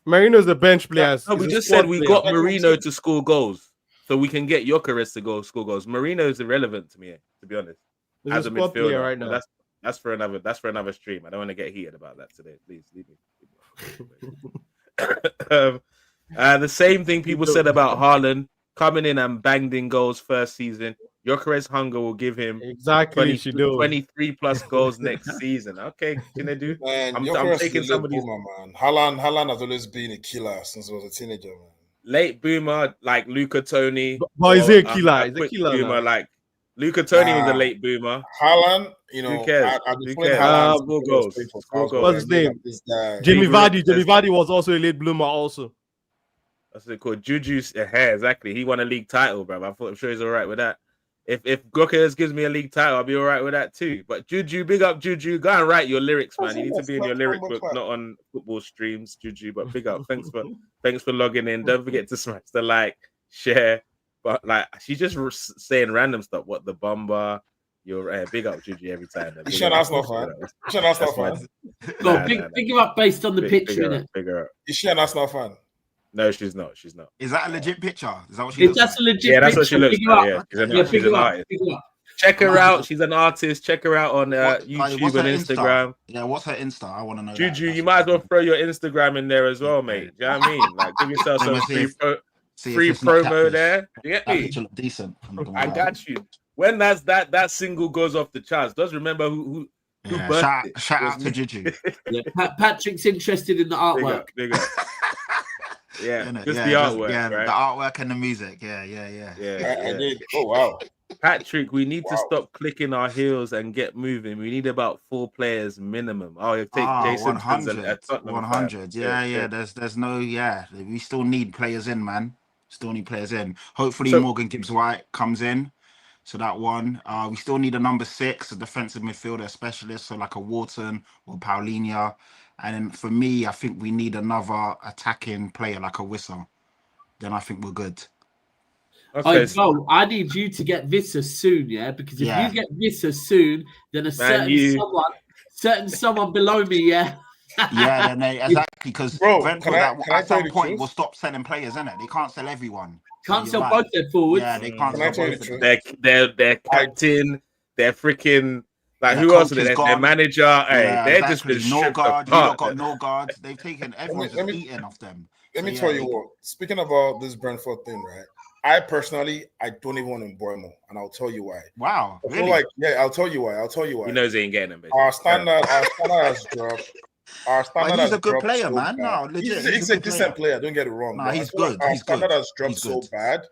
[SPEAKER 5] Marino's the bench player.
[SPEAKER 1] No, we just said we got Marino to score goals, so we can get Gykores to score goals. Marino is irrelevant to me, to be honest. As a midfielder right now. That's for another stream. I don't want to get heated about that today. Please leave me. The same thing people said about Haaland coming in and banged in goals first season. Gykores hunger will give him 23 plus goals next season. Okay, can they do?
[SPEAKER 4] Man,
[SPEAKER 1] I'm taking somebody's
[SPEAKER 4] man. Haaland has always been a killer since he was a teenager, man.
[SPEAKER 1] Late boomer like Luca Toni.
[SPEAKER 5] But is he a killer? He's a killer.
[SPEAKER 1] Boomer like Luca Toni was a late boomer.
[SPEAKER 4] Haaland, who cares?
[SPEAKER 1] Score goals.
[SPEAKER 5] What's his name? Jamie Vardy. Jamie Vardy was also a late bloomer also.
[SPEAKER 1] That's what they call Juju's hair. Exactly. He won a league title, bro. I'm sure he's all right with that. If Gykores gives me a league title, I'll be all right with that too. But Juju, big up Juju. Go and write your lyrics, man. You need to be in your lyric book, not on football streams, Juju. But big up. Thanks for logging in. Don't forget to smash the like, share. But like, she's just saying random stuff. What the Bomba? You're big up Juju every time.
[SPEAKER 4] You should ask no fan. You should ask no fan.
[SPEAKER 3] No, big him up based on the picture, innit?
[SPEAKER 4] You should ask no fan.
[SPEAKER 1] No, she's not. She's not.
[SPEAKER 2] Is that a legit picture? Is that what she looks
[SPEAKER 3] like? A legit
[SPEAKER 1] picture, that's what she looks like.
[SPEAKER 3] Yeah,
[SPEAKER 1] she's an artist. Check her out. She's an artist. Check her out on YouTube and Instagram.
[SPEAKER 2] Yeah, what's her Insta? I want to know.
[SPEAKER 1] Juju, you might as well throw your Instagram in there as well, mate. Do you know what I mean? Like, give yourself some free promo there. Do you get me?
[SPEAKER 2] Look decent.
[SPEAKER 1] I got you. When that single goes off the charts, just remember who
[SPEAKER 2] shout out to Juju.
[SPEAKER 3] Yeah, Patrick's interested in the artwork.
[SPEAKER 1] Big up. Yeah, just the artwork.
[SPEAKER 2] Yeah,
[SPEAKER 1] right?
[SPEAKER 2] The artwork and the music. Yeah.
[SPEAKER 4] I did. Oh wow.
[SPEAKER 1] Patrick, we need to stop clicking our heels and get moving. We need about 4 players minimum. Oh, you take Jason
[SPEAKER 2] 100. Yeah. There's no. We still need players in, man. Still need players in. Hopefully, Morgan Gibbs-White comes in. So that one. We still need a number 6, a defensive midfielder specialist, so like a Wharton or Paulinho. And then for me, I think we need another attacking player like a Whistle. Then I think we're good.
[SPEAKER 1] Okay.
[SPEAKER 3] I need you to get Visser soon, yeah? Because if you get Visser soon, then someone below me, yeah?
[SPEAKER 2] Then exactly. Because Brentford at some point will stop selling players, innit? They can't sell everyone.
[SPEAKER 3] Can't sell both their forwards.
[SPEAKER 2] Yeah, they can't sell both.
[SPEAKER 1] Their captain, their freaking... Like, who else? Their manager. They're
[SPEAKER 2] exactly.
[SPEAKER 1] just
[SPEAKER 2] no guard. You got no guards. They've taken everyone's eating off them.
[SPEAKER 4] Let me tell you what. Speaking about this Brentford thing, right? I personally, I don't even want to Mbeumo, and I'll tell you why.
[SPEAKER 2] Wow.
[SPEAKER 4] I feel like, I'll tell you why.
[SPEAKER 1] He knows he ain't getting him.
[SPEAKER 4] Our standard has dropped.
[SPEAKER 2] He's a good player, man. No, legit.
[SPEAKER 4] He's a decent player. Don't get it wrong.
[SPEAKER 2] No, he's good.
[SPEAKER 4] Our standard has dropped so bad.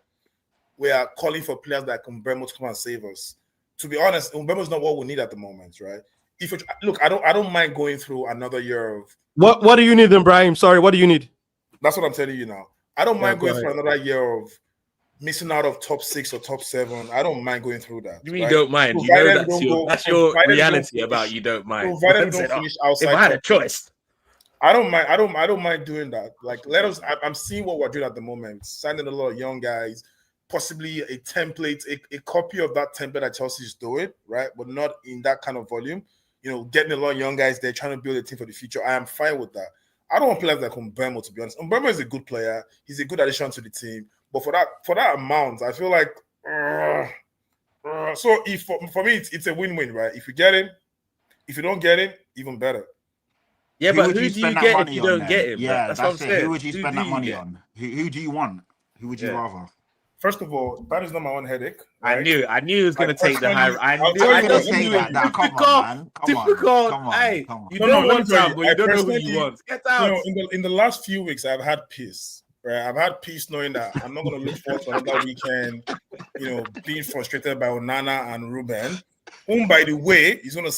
[SPEAKER 4] We are calling for players like Mbeumo to come and save us. To be honest, Mbeumo is not what we need at the moment, right? I don't mind going through another year of
[SPEAKER 5] what do you need, then, Brahim? Sorry, what do you need?
[SPEAKER 4] That's what I'm telling you now. I don't mind going through another year of missing out of top 6 or top 7. I don't mind going through that.
[SPEAKER 1] You mean don't mind? You know that's your reality about you don't mind.
[SPEAKER 4] Provided we don't finish outside.
[SPEAKER 1] If I had a choice,
[SPEAKER 4] I don't mind. I don't mind doing that. Like, let us. I'm seeing what we're doing at the moment. Signing a lot of young guys. Possibly a template, a copy of that template that Chelsea is doing, right? But not in that kind of volume. Getting a lot of young guys there, trying to build a team for the future. I am fine with that. I don't want players like Mbeumo, to be honest. Mbeumo is a good player. He's a good addition to the team. But for that amount, I feel like So if for me it's a win-win, right? If you get him, if you don't get him, even better.
[SPEAKER 1] Yeah, but who
[SPEAKER 2] you
[SPEAKER 1] do you
[SPEAKER 2] spend that
[SPEAKER 1] get if
[SPEAKER 2] money
[SPEAKER 1] you
[SPEAKER 2] on
[SPEAKER 1] don't
[SPEAKER 2] then?
[SPEAKER 1] get him?
[SPEAKER 2] Yeah,
[SPEAKER 1] That's what I'm
[SPEAKER 2] it.
[SPEAKER 1] saying.
[SPEAKER 2] Who would you spend that money
[SPEAKER 1] get?
[SPEAKER 2] on? Who do you want? Who would you rather?
[SPEAKER 4] First of all, that is not my own headache. Right?
[SPEAKER 1] I knew he was going to take the high. I
[SPEAKER 2] I'll
[SPEAKER 1] knew.
[SPEAKER 2] tell
[SPEAKER 1] I
[SPEAKER 2] you
[SPEAKER 1] just
[SPEAKER 2] what,
[SPEAKER 1] knew
[SPEAKER 2] say
[SPEAKER 1] it.
[SPEAKER 2] that. Come
[SPEAKER 1] Difficult.
[SPEAKER 2] on, man.
[SPEAKER 1] Difficult.
[SPEAKER 2] Come on.
[SPEAKER 1] Hey,
[SPEAKER 2] Come on.
[SPEAKER 1] you
[SPEAKER 4] No,
[SPEAKER 1] don't
[SPEAKER 4] let me
[SPEAKER 1] want
[SPEAKER 4] tell
[SPEAKER 1] out,
[SPEAKER 4] you,
[SPEAKER 1] but you
[SPEAKER 4] I
[SPEAKER 1] don't know who
[SPEAKER 4] personally-
[SPEAKER 1] you want. Get out.
[SPEAKER 4] In the last few weeks, I've had peace. Right, I've had peace knowing that I'm not going to look forward to another weekend. Being frustrated by Onana and Ruben. By the way, he's gonna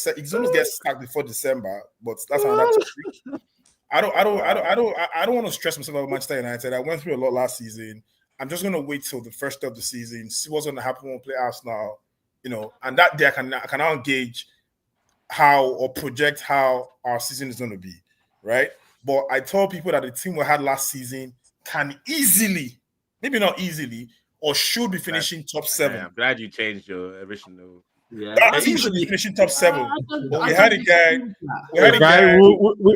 [SPEAKER 4] get sacked before December, but that's another topic. I don't want to stress myself about Manchester United. I went through a lot last season. I'm just gonna wait till the first day of the season, see what's gonna happen when we play Arsenal. And that day I can now gauge how or project how our season is gonna be, right? But I told people that the team we had last season can easily, maybe not easily, or should be finishing top 7.
[SPEAKER 1] I'm glad you changed your original.
[SPEAKER 3] Yeah,
[SPEAKER 4] That team should be finishing top 7. But we had a guy.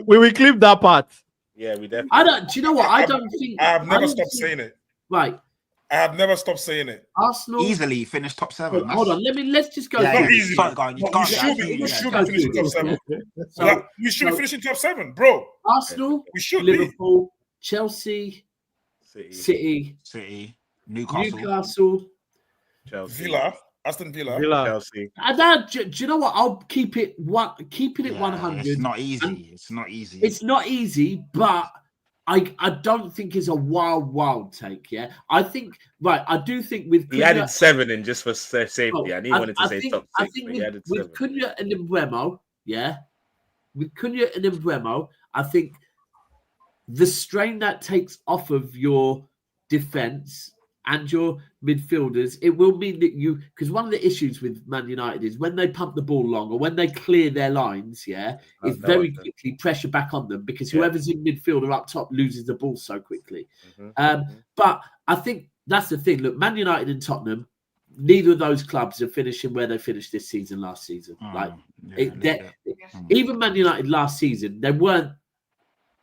[SPEAKER 5] We will clip that part.
[SPEAKER 1] Yeah, we definitely.
[SPEAKER 3] Do you know what? I don't think.
[SPEAKER 4] I have never stopped saying it.
[SPEAKER 3] Right.
[SPEAKER 4] I have never stopped saying it.
[SPEAKER 3] Arsenal
[SPEAKER 2] easily finish top 7.
[SPEAKER 3] Hold on. Let's just go.
[SPEAKER 2] Yeah,
[SPEAKER 4] Not easily.
[SPEAKER 2] We
[SPEAKER 4] should be finishing top 7. We should be finishing top 7, bro.
[SPEAKER 3] Arsenal,
[SPEAKER 4] we should
[SPEAKER 3] Liverpool, Chelsea, City, Newcastle,
[SPEAKER 1] Chelsea,
[SPEAKER 4] Villa, Aston Villa,
[SPEAKER 1] Chelsea.
[SPEAKER 3] Do you know what? I'll keep it 100.
[SPEAKER 2] It's not easy.
[SPEAKER 3] It's not easy, but I don't think it's a wild take. Yeah, I think I do think with
[SPEAKER 1] He added 7 in just for safety, and he wanted to say top 6.
[SPEAKER 3] I think with Cunha and Mbeumo, with Cunha and Mbeumo, I think the strain that takes off of your defense and your midfielders, it will mean that because one of the issues with Man United is when they pump the ball long or when they clear their lines, it's very quickly pressure back on them because whoever's in midfield or up top loses the ball so quickly. But I think that's the thing. Look, Man United and Tottenham, neither of those clubs are finishing where they finished this season last season. Even Man United last season, they were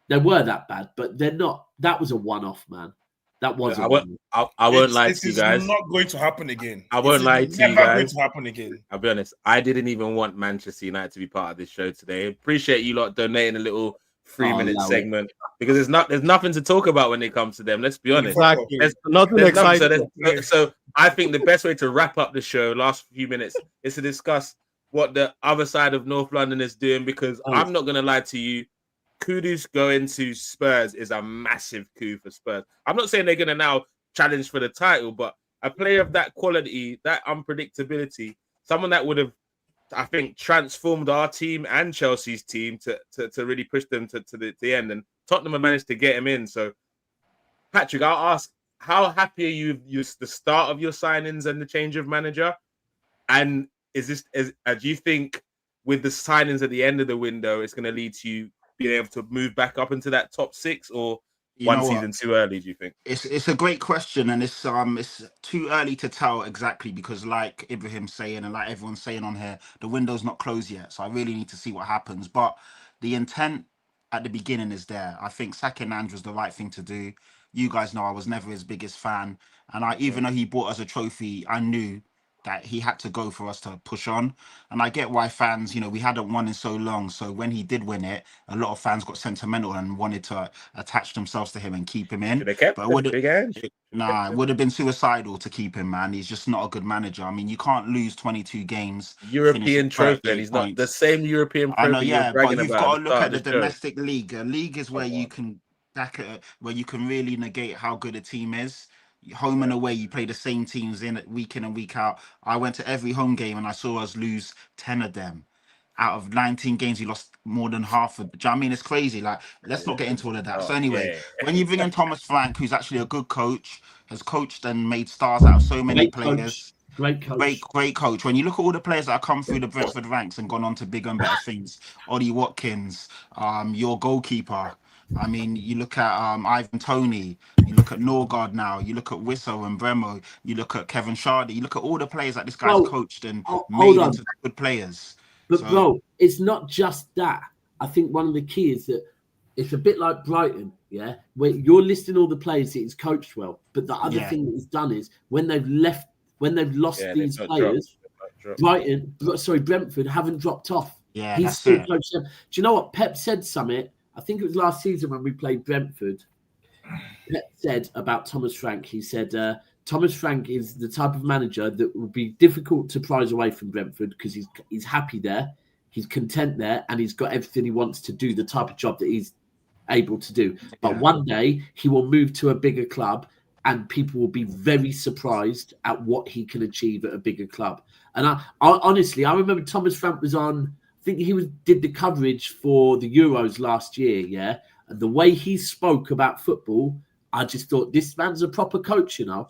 [SPEAKER 3] that bad, but they're not. That was a one-off, man. That was. I
[SPEAKER 1] won't lie to you guys.
[SPEAKER 4] It's not going to happen again.
[SPEAKER 1] I won't lie to you guys.
[SPEAKER 4] It's never going to happen again.
[SPEAKER 1] I'll be honest. I didn't even want Manchester United to be part of this show today. Appreciate you lot donating a little 3-minute segment because there's nothing to talk about when it comes to them. Let's be honest.
[SPEAKER 5] Exactly.
[SPEAKER 1] There's
[SPEAKER 5] nothing exciting.
[SPEAKER 1] So I think the best way to wrap up the show, last few minutes, is to discuss what the other side of North London is doing because I'm not going to lie to you. Kudus going to Spurs is a massive coup for Spurs. I'm not saying they're going to now challenge for the title, but a player of that quality, that unpredictability, someone that would have, I think, transformed our team and Chelsea's team to really push them to the end. And Tottenham have managed to get him in. So, Patrick, I'll ask, how happy are you with the start of your signings and the change of manager? And do you think with the signings at the end of the window, it's going to lead to you being able to move back up into that top 6 or one season too early, do you think?
[SPEAKER 2] It's a great question, and it's too early to tell exactly because like Ibrahim's saying and like everyone's saying on here, the window's not closed yet. So I really need to see what happens. But the intent at the beginning is there. I think sacking Andrew was the right thing to do. You guys know I was never his biggest fan. And even though he bought us a trophy, I knew that he had to go for us to push on. And I get why fans, we hadn't won in so long. So when he did win it, a lot of fans got sentimental and wanted to attach themselves to him and keep him in. But it would have been suicidal to keep him, man. He's just not a good manager. I mean, you can't lose 22 games.
[SPEAKER 1] European trophy, and he's not the same European trophy.
[SPEAKER 2] I know, yeah, but you've got to look at the domestic league. A league is where you can really negate how good a team is. Home and away, you play the same teams in and week out. I went to every home game and I saw us lose 10 of them. Out of 19 games, you lost more than half of. Do you know what I mean? It's crazy. Like, let's not get into all of that. So anyway, when you bring in Thomas Frank, who's actually a good coach, has coached and made stars out of so many players.
[SPEAKER 3] Great
[SPEAKER 2] coach. When you look at all the players that have come through the Brentford ranks and gone on to bigger and better things, Ollie Watkins, your goalkeeper. I mean, you look at Ivan Toney, you look at Norgard now, you look at Wisso and Bremo, you look at Kevin Shardy, you look at all the players that this guy's coached and made into good players.
[SPEAKER 3] But bro, it's not just that. I think one of the key is that it's a bit like Brighton, where you're listing all the players that he's coached well. But the other thing that he's done is when they've lost these players, Brentford haven't dropped off.
[SPEAKER 2] Yeah,
[SPEAKER 3] He's
[SPEAKER 2] that's
[SPEAKER 3] still
[SPEAKER 2] it.
[SPEAKER 3] coached them. Do you know what Pep said? Something. I think it was last season when we played Brentford. Pep said about Thomas Frank. He said Thomas Frank is the type of manager that would be difficult to prize away from Brentford because he's happy there, he's content there, and he's got everything he wants to do, the type of job that he's able to do. But one day he will move to a bigger club and people will be very surprised at what he can achieve at a bigger club. And I honestly, I remember Thomas Frank was on, I think he did the coverage for the Euros last year, yeah? And the way he spoke about football, I just thought, this man's a proper coach, you know?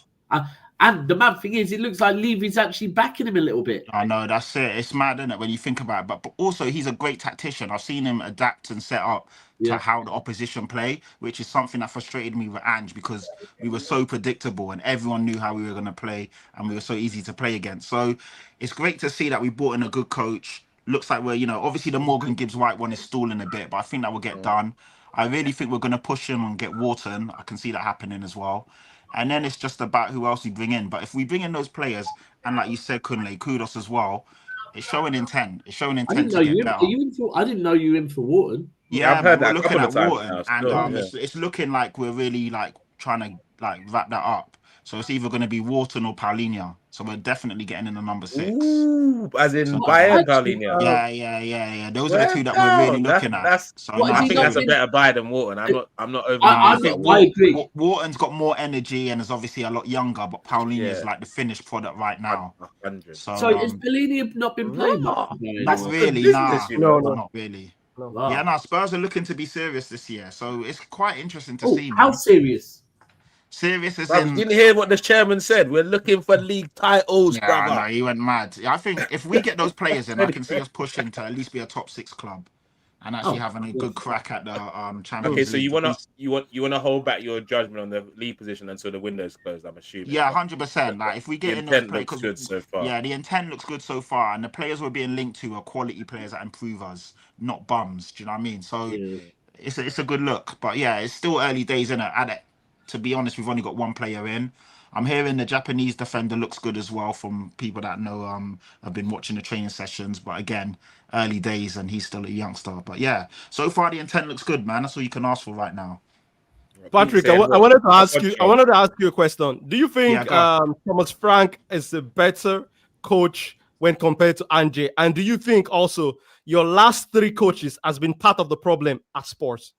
[SPEAKER 3] And the mad thing is, it looks like Levy's actually backing him a little bit.
[SPEAKER 2] I know, that's it. It's mad, isn't it, when you think about it? But also, he's a great tactician. I've seen him adapt and set up to how the opposition play, which is something that frustrated me with Ange because we were so predictable and everyone knew how we were going to play and we were so easy to play against. So it's great to see that we brought in a good coach. Looks like we're, obviously the Morgan Gibbs-White one is stalling a bit, but I think that will get done. I really think we're going to push him and get Wharton. I can see that happening as well. And then it's just about who else we bring in. But if we bring in those players, and like you said, Kunle, kudos as well, it's showing intent. It's showing intent to get better.
[SPEAKER 3] I didn't know you were in for Wharton.
[SPEAKER 2] Yeah,
[SPEAKER 1] I've heard that
[SPEAKER 2] we're looking at Wharton,
[SPEAKER 1] and
[SPEAKER 2] it's looking like we're really trying to wrap that up. So it's either going to be Wharton or Paulinho. So we're definitely getting in the number 6.
[SPEAKER 1] Ooh, as in Bayern Paulinho.
[SPEAKER 2] Yeah. Those are the two that we're really looking at.
[SPEAKER 1] I think that's a better buy than Wharton. I'm not overly.
[SPEAKER 3] I agree.
[SPEAKER 2] Wharton's got more energy and is obviously a lot younger, but Paulinho is like the finished product right now.
[SPEAKER 1] 100.
[SPEAKER 3] So has Paulinho not been playing much?
[SPEAKER 2] Not really. No, not really.
[SPEAKER 5] No.
[SPEAKER 3] Wow.
[SPEAKER 2] Yeah, Spurs are looking to be serious this year, so it's quite interesting to see.
[SPEAKER 3] How serious?
[SPEAKER 2] Serious as
[SPEAKER 1] in... You didn't hear what the chairman said. We're looking for league titles, brother.
[SPEAKER 2] No, he went mad. I think if we get those players in, I can see us pushing to at least be a top 6 club and actually having a good crack at the Champions League.
[SPEAKER 1] Okay, so you want to hold back your judgment on the league position until the window's closed, I'm assuming.
[SPEAKER 2] Yeah, 100%. Like if we get in those players,
[SPEAKER 1] looks good so far.
[SPEAKER 2] Yeah, the intent looks good so far, and the players we're being linked to are quality players that improve us, not bums. Do you know what I mean? So it's a good look, but yeah, it's still early days, isn't it? To be honest, we've only got one player in. I'm hearing the Japanese defender looks good as well from people that know have been watching the training sessions. But again, early days and he's still a youngster. But yeah, so far the intent looks good, man. That's all you can ask for right now.
[SPEAKER 5] Patrick, I wanted to ask you a question. Do you think Thomas Frank is a better coach when compared to Ange? And do you think also your last 3 coaches has been part of the problem at Spurs?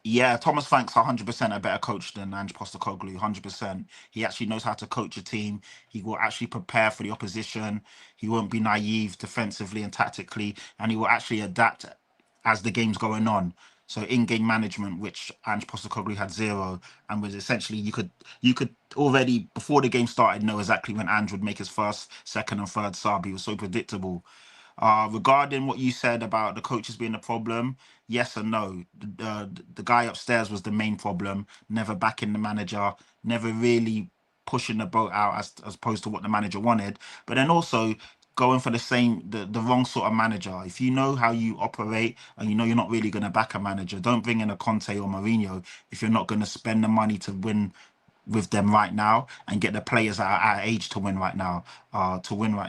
[SPEAKER 2] Yeah, Thomas Frank's 100% a better coach than Ange Postecoglou, 100%. He actually knows how to coach a team. He will actually prepare for the opposition. He won't be naive defensively and tactically, and he will actually adapt as the game's going on. So in-game management, which Ange Postecoglou had 0, and was essentially you could already before the game started know exactly when Ange would make his first, second, and third sub. He was so predictable. Regarding what you said about the coaches being a problem, yes and no. The guy upstairs was the main problem, never backing the manager, never really pushing the boat out as opposed to what the manager wanted. But then also going for the wrong sort of manager. If you know how you operate and you know you're not really going to back a manager, don't bring in a Conte or Mourinho if you're not going to spend the money to win with them right now and get the players that are at age to win right now,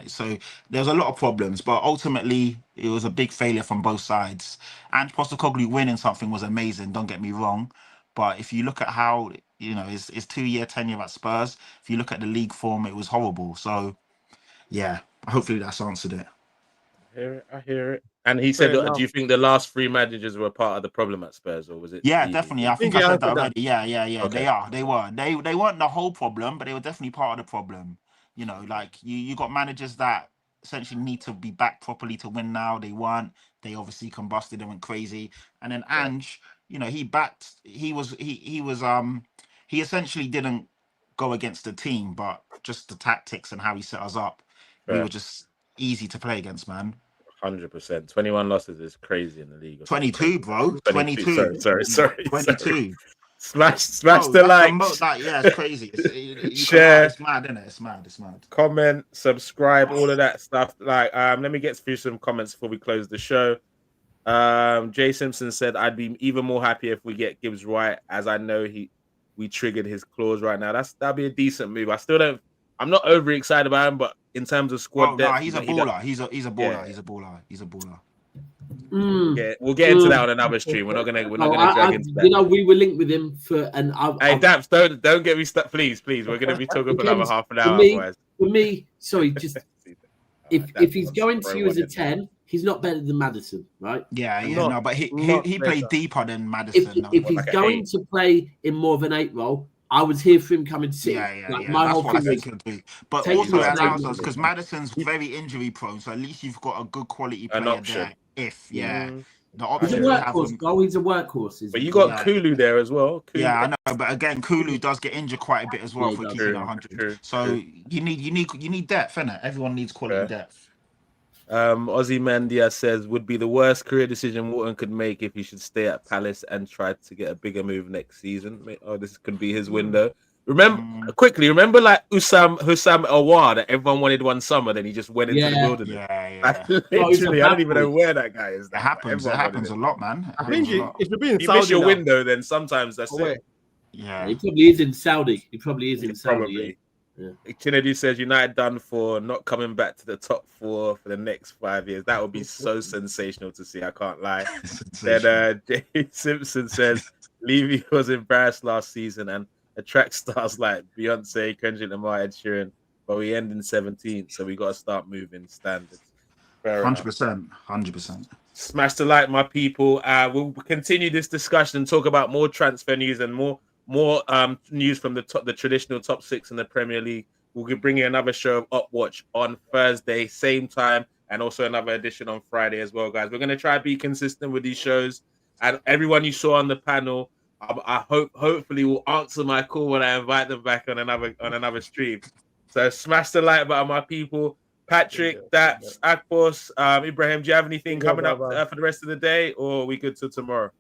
[SPEAKER 2] So there's a lot of problems, but ultimately it was a big failure from both sides. And Postecoglou winning something was amazing, don't get me wrong, but if you look at how his 2-year tenure at Spurs, if you look at the league form, it was horrible. So yeah, hopefully that's answered it.
[SPEAKER 1] I hear it. And he said, do you think the last 3 managers were part of the problem at Spurs, or was it?
[SPEAKER 2] Yeah, definitely. I think I said that already. Yeah.
[SPEAKER 1] Okay.
[SPEAKER 2] They were. They weren't the whole problem, but they were definitely part of the problem. Like you got managers that essentially need to be backed properly to win now. They weren't. They obviously combusted and went crazy. And then Ange, he backed. He essentially didn't go against the team, but just the tactics and how he set us up. We were just easy to play against, man.
[SPEAKER 1] 100%. 21 losses is crazy in the league.
[SPEAKER 2] 22, bro. 22.
[SPEAKER 1] Sorry.
[SPEAKER 2] 22.
[SPEAKER 1] Smash the like.
[SPEAKER 2] Yeah, it's crazy.
[SPEAKER 1] Share.
[SPEAKER 2] It's mad, isn't it? It's mad.
[SPEAKER 1] Comment, subscribe, all of that stuff. Like, let me get through some comments before we close the show. Jay Simpson said, "I'd be even more happy if we get Gibbs right, as I know we triggered his clause right now. That'd be a decent move. I still don't I'm not overly excited about him, but in terms of squad depth,
[SPEAKER 2] he's a baller. He's a baller. He's a baller. He's a baller.
[SPEAKER 1] We'll get into that on another stream. We're not gonna drag into that.
[SPEAKER 3] You know, we were linked with him for an.
[SPEAKER 1] Hey, Daps, don't get me stuck, please. We're gonna be talking for another half an hour. Otherwise,
[SPEAKER 3] for me, sorry, just if he's going to you as a 10, he's not better than Maddison, right?
[SPEAKER 2] Yeah, but he played deeper than Maddison.
[SPEAKER 3] If he's going to play in more of an 8 role, I was here for him coming to City. My whole thing was,
[SPEAKER 2] but also it allows us, because Maddison's very injury prone, so at least you've got a good quality player there. The option
[SPEAKER 3] he's a workhorse, bro. He's a workhorse.
[SPEAKER 1] But you got Kulu there as well.
[SPEAKER 2] Yeah, I know. But again, Kulu does get injured quite a bit as well for keeping 100. So you need depth, innit? Everyone needs quality depth.
[SPEAKER 1] Ozzy Mandia says would be the worst career decision Wharton could make if he should stay at Palace and try to get a bigger move next season. Oh, this could be his window. Remember like Hussam Awar that everyone wanted one summer, then he just went into the wilderness. Literally, I don't even know where that guy is.
[SPEAKER 2] It happens a lot, man.
[SPEAKER 5] I think if you're being
[SPEAKER 1] you
[SPEAKER 5] Saudi
[SPEAKER 1] miss your
[SPEAKER 5] now,
[SPEAKER 1] window, then sometimes that's it.
[SPEAKER 3] Yeah, he probably is in Saudi.
[SPEAKER 1] Probably. Yeah. Chinedu says United done for not coming back to the top 4 for the next 5 years. That would be so sensational to see. I can't lie. Then Jay Simpson says Levy was embarrassed last season and attracts stars like Beyonce, Kendrick Lamar, Ed Sheeran, but we end in 17th, so we got to start moving standards.
[SPEAKER 2] 100%.
[SPEAKER 1] Smash the like, my people. We'll continue this discussion and talk about more transfer news and more news from the traditional top 6 in the Premier League. We'll be bringing another show of Upwatch on Thursday, same time, and also another edition on Friday as well, guys. We're going to try to be consistent with these shows, and everyone you saw on the panel, I hopefully will answer my call when I invite them back on another stream. So smash the like button, my people. Patrick, Daps, Akpos, Ibrahim, do you have anything coming up for the rest of the day, or are we good till tomorrow?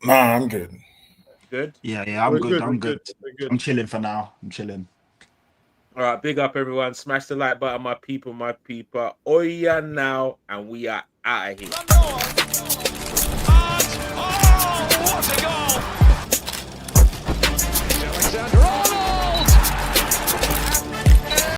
[SPEAKER 4] Nah, I'm good.
[SPEAKER 1] Good?
[SPEAKER 2] Yeah, I'm good. I'm good. I'm chilling for now. I'm chilling.
[SPEAKER 1] All right, big up, everyone. Smash the like button, my people. Oh, yeah, now, and we are out of here.
[SPEAKER 6] Oh, what a goal!